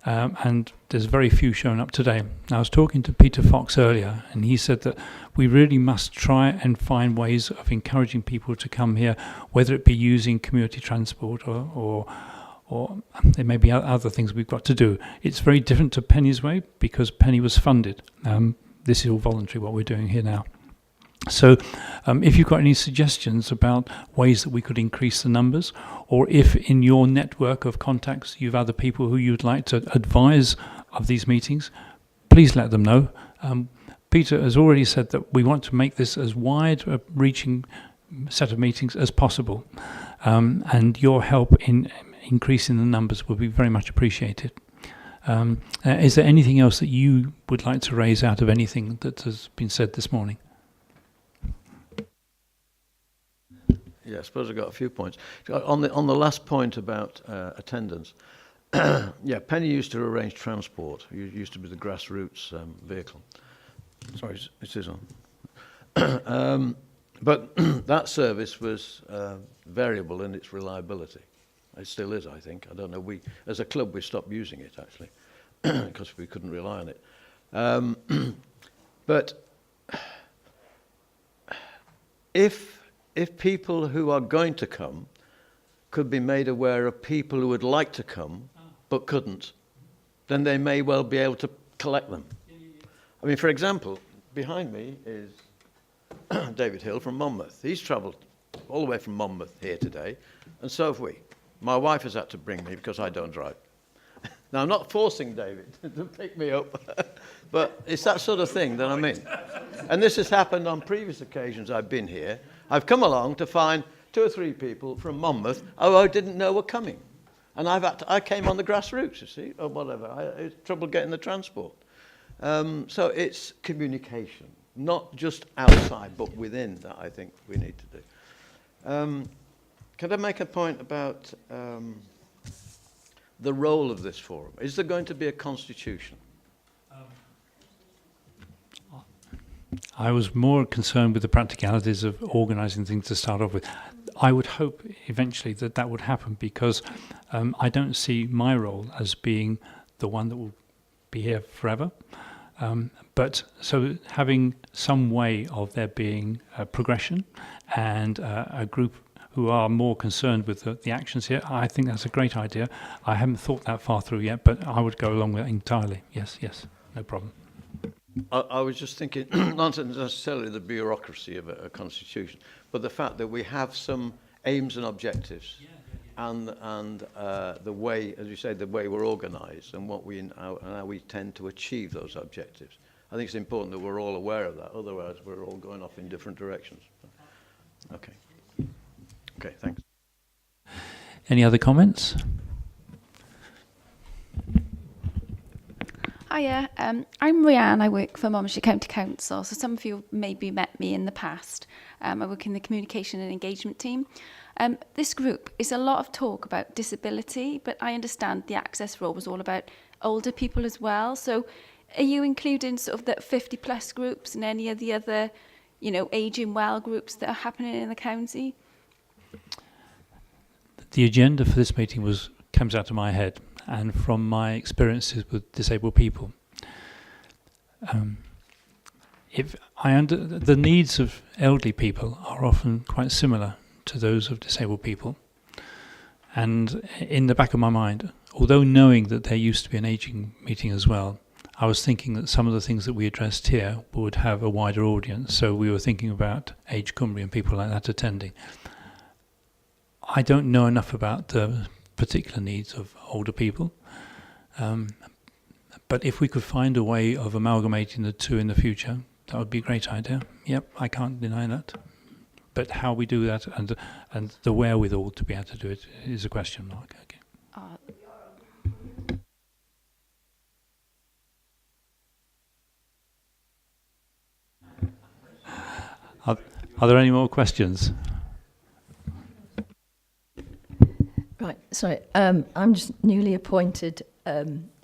and there's very few shown up today. Now, I was talking to Peter Fox earlier, and he said that we really must try and find ways of encouraging people to come here, whether it be using community transport or or there may be other things we've got to do. It's very different to Penny's Way because Penny was funded. This is all voluntary, what we're doing here now. So if you've got any suggestions about ways that we could increase the numbers, or if in your network of contacts you've other people who you'd like to advise of these meetings, please let them know. Peter has already said that we want to make this as wide a reaching set of meetings as possible, and your help in increasing the numbers will be very much appreciated. Is there anything else that you would like to raise out of anything that has been said this morning? Yeah, I suppose I've got a few points. On the last point about attendance, yeah, Penny used to arrange transport. It used to be the grassroots vehicle. Sorry, it is on. But that service was variable in its reliability. It still is, I think. I don't know. As a club, we stopped using it, actually, because we couldn't rely on it. But if people who are going to come could be made aware of people who would like to come but couldn't, then they may well be able to collect them. I mean, for example, behind me is David Hill from Monmouth. He's travelled all the way from Monmouth here today, and so have we. My wife has had to bring me because I don't drive. Now, I'm not forcing David to pick me up, but it's that sort of thing that I mean. And this has happened on previous occasions I've been here. I've come along to find 2 or 3 people from Monmouth who I didn't know were coming. And I came on the grassroots, you see, or whatever. I had trouble getting the transport. So it's communication, not just outside, but within, that I think we need to do. Can I make a point about the role of this forum? Is there going to be a constitution? I was more concerned with the practicalities of organising things to start off with. I would hope eventually that would happen, because I don't see my role as being the one that will be here forever. But so having some way of there being a progression and a group who are more concerned with the actions here, I think that's a great idea. I haven't thought that far through yet, but I would go along with it entirely. Yes, no problem. I was just thinking, not necessarily the bureaucracy of a constitution, but the fact that we have some aims and objectives, and the way, as you say, the way we're organised and how we tend to achieve those objectives. I think it's important that we're all aware of that. Otherwise, we're all going off in different directions. Okay. Okay, thanks. Any other comments? Hiya, I'm Rhiann. I work for Monmouthshire County Council. So some of you maybe met me in the past. I work in the communication and engagement team. This group is a lot of talk about disability, but I understand the access role was all about older people as well. So are you including sort of the 50 plus groups and any of the other, ageing well groups that are happening in the county? The agenda for this meeting comes out of my head and from my experiences with disabled people. The needs of elderly people are often quite similar to those of disabled people. And in the back of my mind, although knowing that there used to be an ageing meeting as well, I was thinking that some of the things that we addressed here would have a wider audience. So we were thinking about Age Cymru and people like that attending. I don't know enough about the particular needs of older people. But if we could find a way of amalgamating the two in the future, that would be a great idea. Yep, I can't deny that. But how we do that and the wherewithal to be able to do it is a question mark. Okay. Are there any more questions? Right, sorry. I'm just newly appointed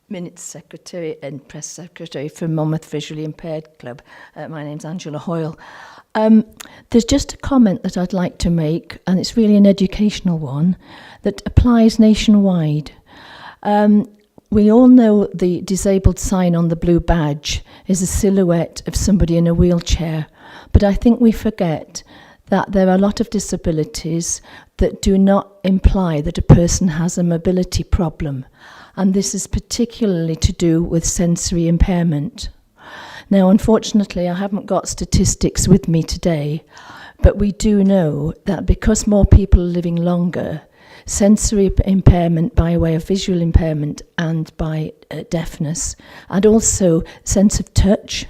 Minutes Secretary and Press Secretary for Monmouth Visually Impaired Club. My name's Angela Hoyle. There's just a comment that I'd like to make, and it's really an educational one, that applies nationwide. We all know the disabled sign on the blue badge is a silhouette of somebody in a wheelchair, but I think we forget that there are a lot of disabilities that do not imply that a person has a mobility problem. And this is particularly to do with sensory impairment. Now, unfortunately, I haven't got statistics with me today, but we do know that because more people are living longer, sensory impairment by way of visual impairment and by deafness, and also sense of touch,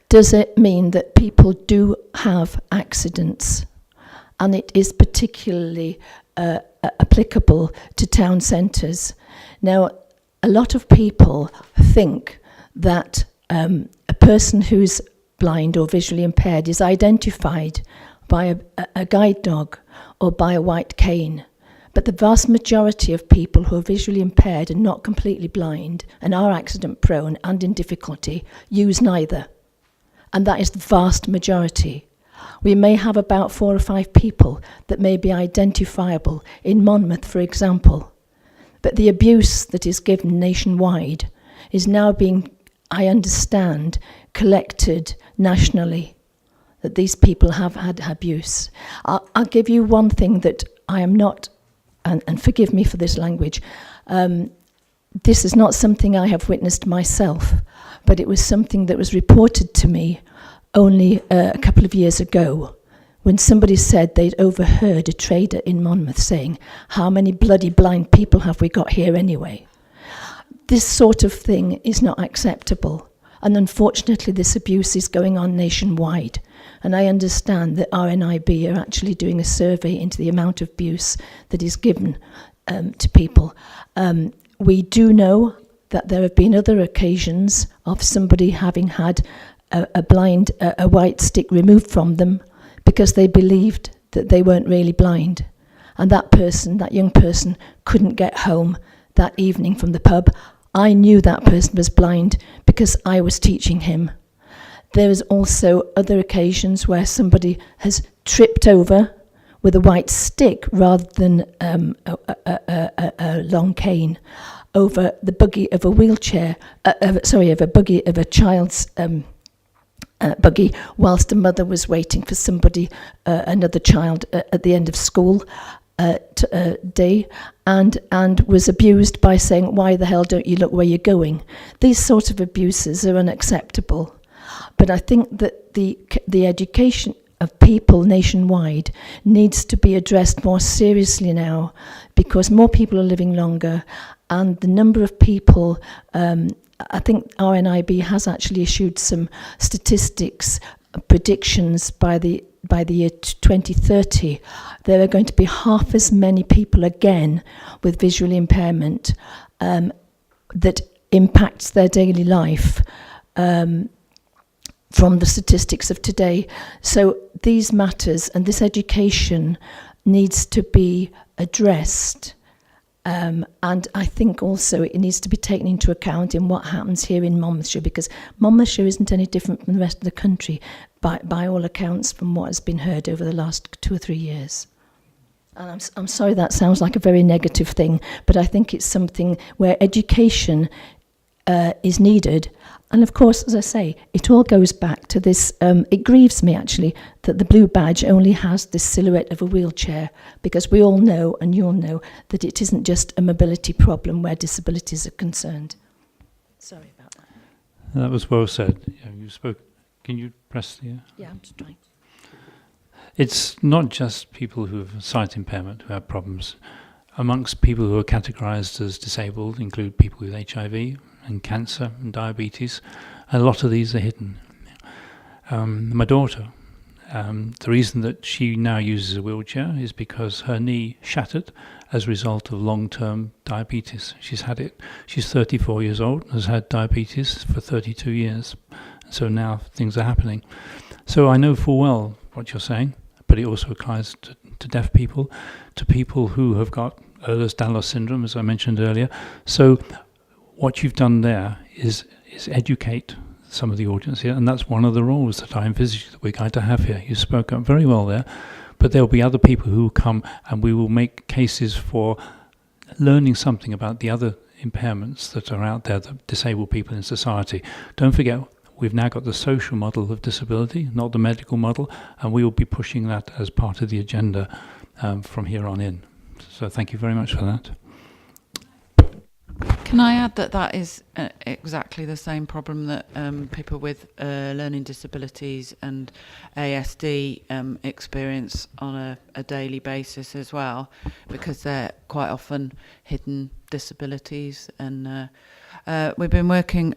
does it mean that people do have accidents? And it is particularly applicable to town centres. Now, a lot of people think that a person who's blind or visually impaired is identified by a guide dog or by a white cane. But the vast majority of people who are visually impaired and not completely blind and are accident prone and in difficulty use neither. And that is the vast majority. We may have about 4 or 5 people that may be identifiable in Monmouth, for example. But the abuse that is given nationwide is now being, I understand, collected nationally, that these people have had abuse. I'll give you one thing that I am not, and forgive me for this language, this is not something I have witnessed myself, but it was something that was reported to me only a couple of years ago, when somebody said they'd overheard a trader in Monmouth saying, "How many bloody blind people have we got here anyway?" This sort of thing is not acceptable, and unfortunately this abuse is going on nationwide. And I understand that RNIB are actually doing a survey into the amount of abuse that is given to people. We do know that there have been other occasions of somebody having had a white stick removed from them because they believed that they weren't really blind. And that young person couldn't get home that evening from the pub. I knew that person was blind because I was teaching him. There is also other occasions where somebody has tripped over with a white stick rather than a long cane over the buggy of a wheelchair, of a buggy of a child's buggy, whilst a mother was waiting for somebody, another child at the end of school day, and was abused by saying, "Why the hell don't you look where you're going?" These sort of abuses are unacceptable. But I think that the education of people nationwide needs to be addressed more seriously now, because more people are living longer, and the number of people, I think RNIB has actually issued some statistics, predictions by the year 2030, there are going to be half as many people again with visual impairment that impacts their daily life from the statistics of today. So these matters and this education needs to be addressed. And I think also it needs to be taken into account in what happens here in Monmouthshire, because Monmouthshire isn't any different from the rest of the country, by all accounts, from what has been heard over the last 2 or 3 years. And I'm sorry that sounds like a very negative thing, but I think it's something where education is needed. And of course, as I say, it all goes back to this, it grieves me actually, that the blue badge only has this silhouette of a wheelchair, because we all know, and you'll know, that it isn't just a mobility problem where disabilities are concerned. Sorry about that. That was well said. Yeah, you spoke. Can you press the... Yeah, I'm just trying. It's not just people who have sight impairment who have problems. Amongst people who are categorised as disabled include people with HIV and cancer and diabetes. A lot of these are hidden. My daughter, the reason that she now uses a wheelchair is because her knee shattered as a result of long-term diabetes. She's had it. She's 34 years old, has had diabetes for 32 years. So now things are happening. So I know full well what you're saying, but it also applies to deaf people, to people who have got Ehlers-Danlos syndrome, as I mentioned earlier. So what you've done there is educate some of the audience here, and that's one of the roles that I envisage that we're going to have here. You spoke up very well there, but there'll be other people who will come, and we will make cases for learning something about the other impairments that are out there that disable people in society. Don't forget, we've now got the social model of disability, not the medical model, and we will be pushing that as part of the agenda from here on in. So thank you very much for that. Can I add that that is exactly the same problem that people with learning disabilities and ASD experience on a daily basis as well, because they're quite often hidden disabilities. And we've been working,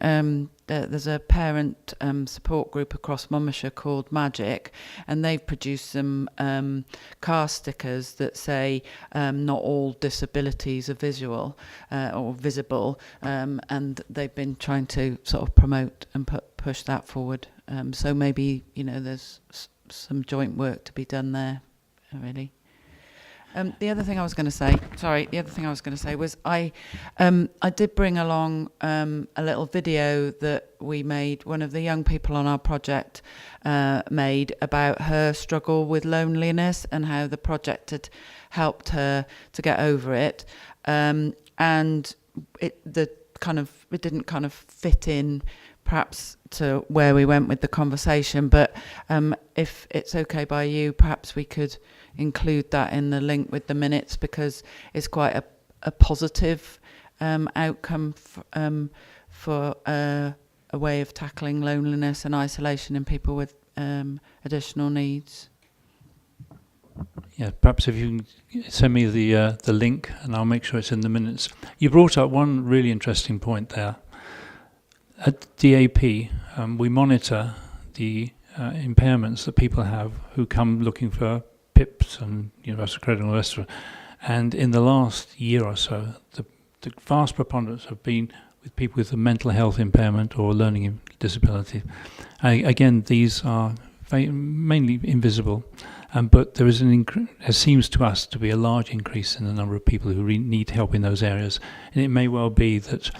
there's a parent support group across Monmouthshire called Magic, and they've produced some car stickers that say not all disabilities are visual or visible, and they've been trying to sort of promote and push that forward. So maybe, you know, there's some joint work to be done there, really. The other thing I was going to say, was I did bring along a little video that we made, one of the young people on our project made, about her struggle with loneliness and how the project had helped her to get over it. And it didn't kind of fit in perhaps to where we went with the conversation, but if it's okay by you, perhaps we could include that in the link with the minutes, because it's quite a positive outcome for a way of tackling loneliness and isolation in people with additional needs. Yeah, perhaps if you can send me the link, and I'll make sure it's in the minutes. You brought up one really interesting point there. At DAP, we monitor the impairments that people have who come looking for PIPs and universal credit and all the rest of it. And in the last year or so, the vast preponderance have been with people with a mental health impairment or learning disability. Again, these are mainly invisible, but there is there seems to us to be a large increase in the number of people who need help in those areas. And it may well be that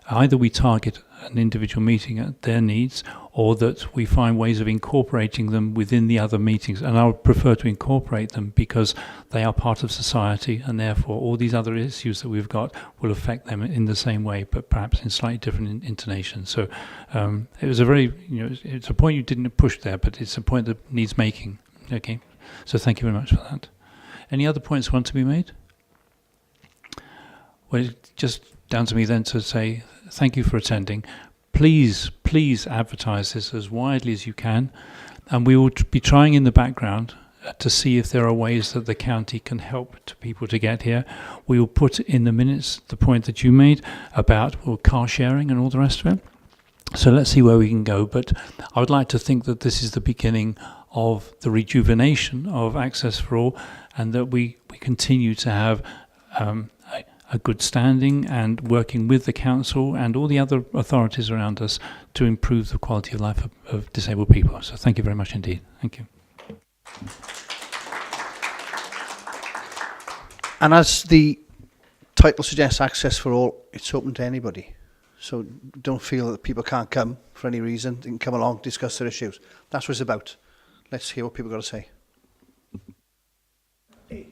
either we target an individual meeting at their needs, or that we find ways of incorporating them within the other meetings. And I would prefer to incorporate them because they are part of society, and therefore all these other issues that we've got will affect them in the same way, but perhaps in slightly different intonation. So it was a very, it's a point you didn't push there, but it's a point that needs making. Okay, so thank you very much for that. Any other points want to be made? Well, it's just down to me then to say thank you for attending. Please advertise this as widely as you can, and we will be trying in the background to see if there are ways that the county can help people to get here. We will put in the minutes the point that you made about car sharing and all the rest of it. So let's see where we can go. But I would like to think that this is the beginning of the rejuvenation of Access for All, and that we continue to have a good standing and working with the council and all the other authorities around us to improve the quality of life of disabled people. So thank you very much indeed. Thank you. And as the title suggests, Access for All, it's open to anybody. So don't feel that people can't come for any reason. They can come along, discuss their issues. That's what it's about. Let's hear what people got to say. Hey,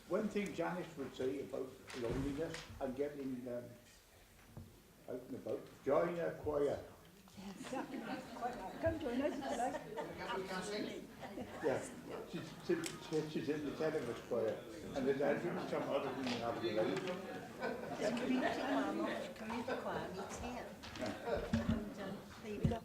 one thing Janice would say about loneliness and getting out and about, join a choir. Yes. Come join us if you like. Yeah, she's in the Televis choir, and there's Andrew some other thing you have to learn. Community choir meets here. And there you go.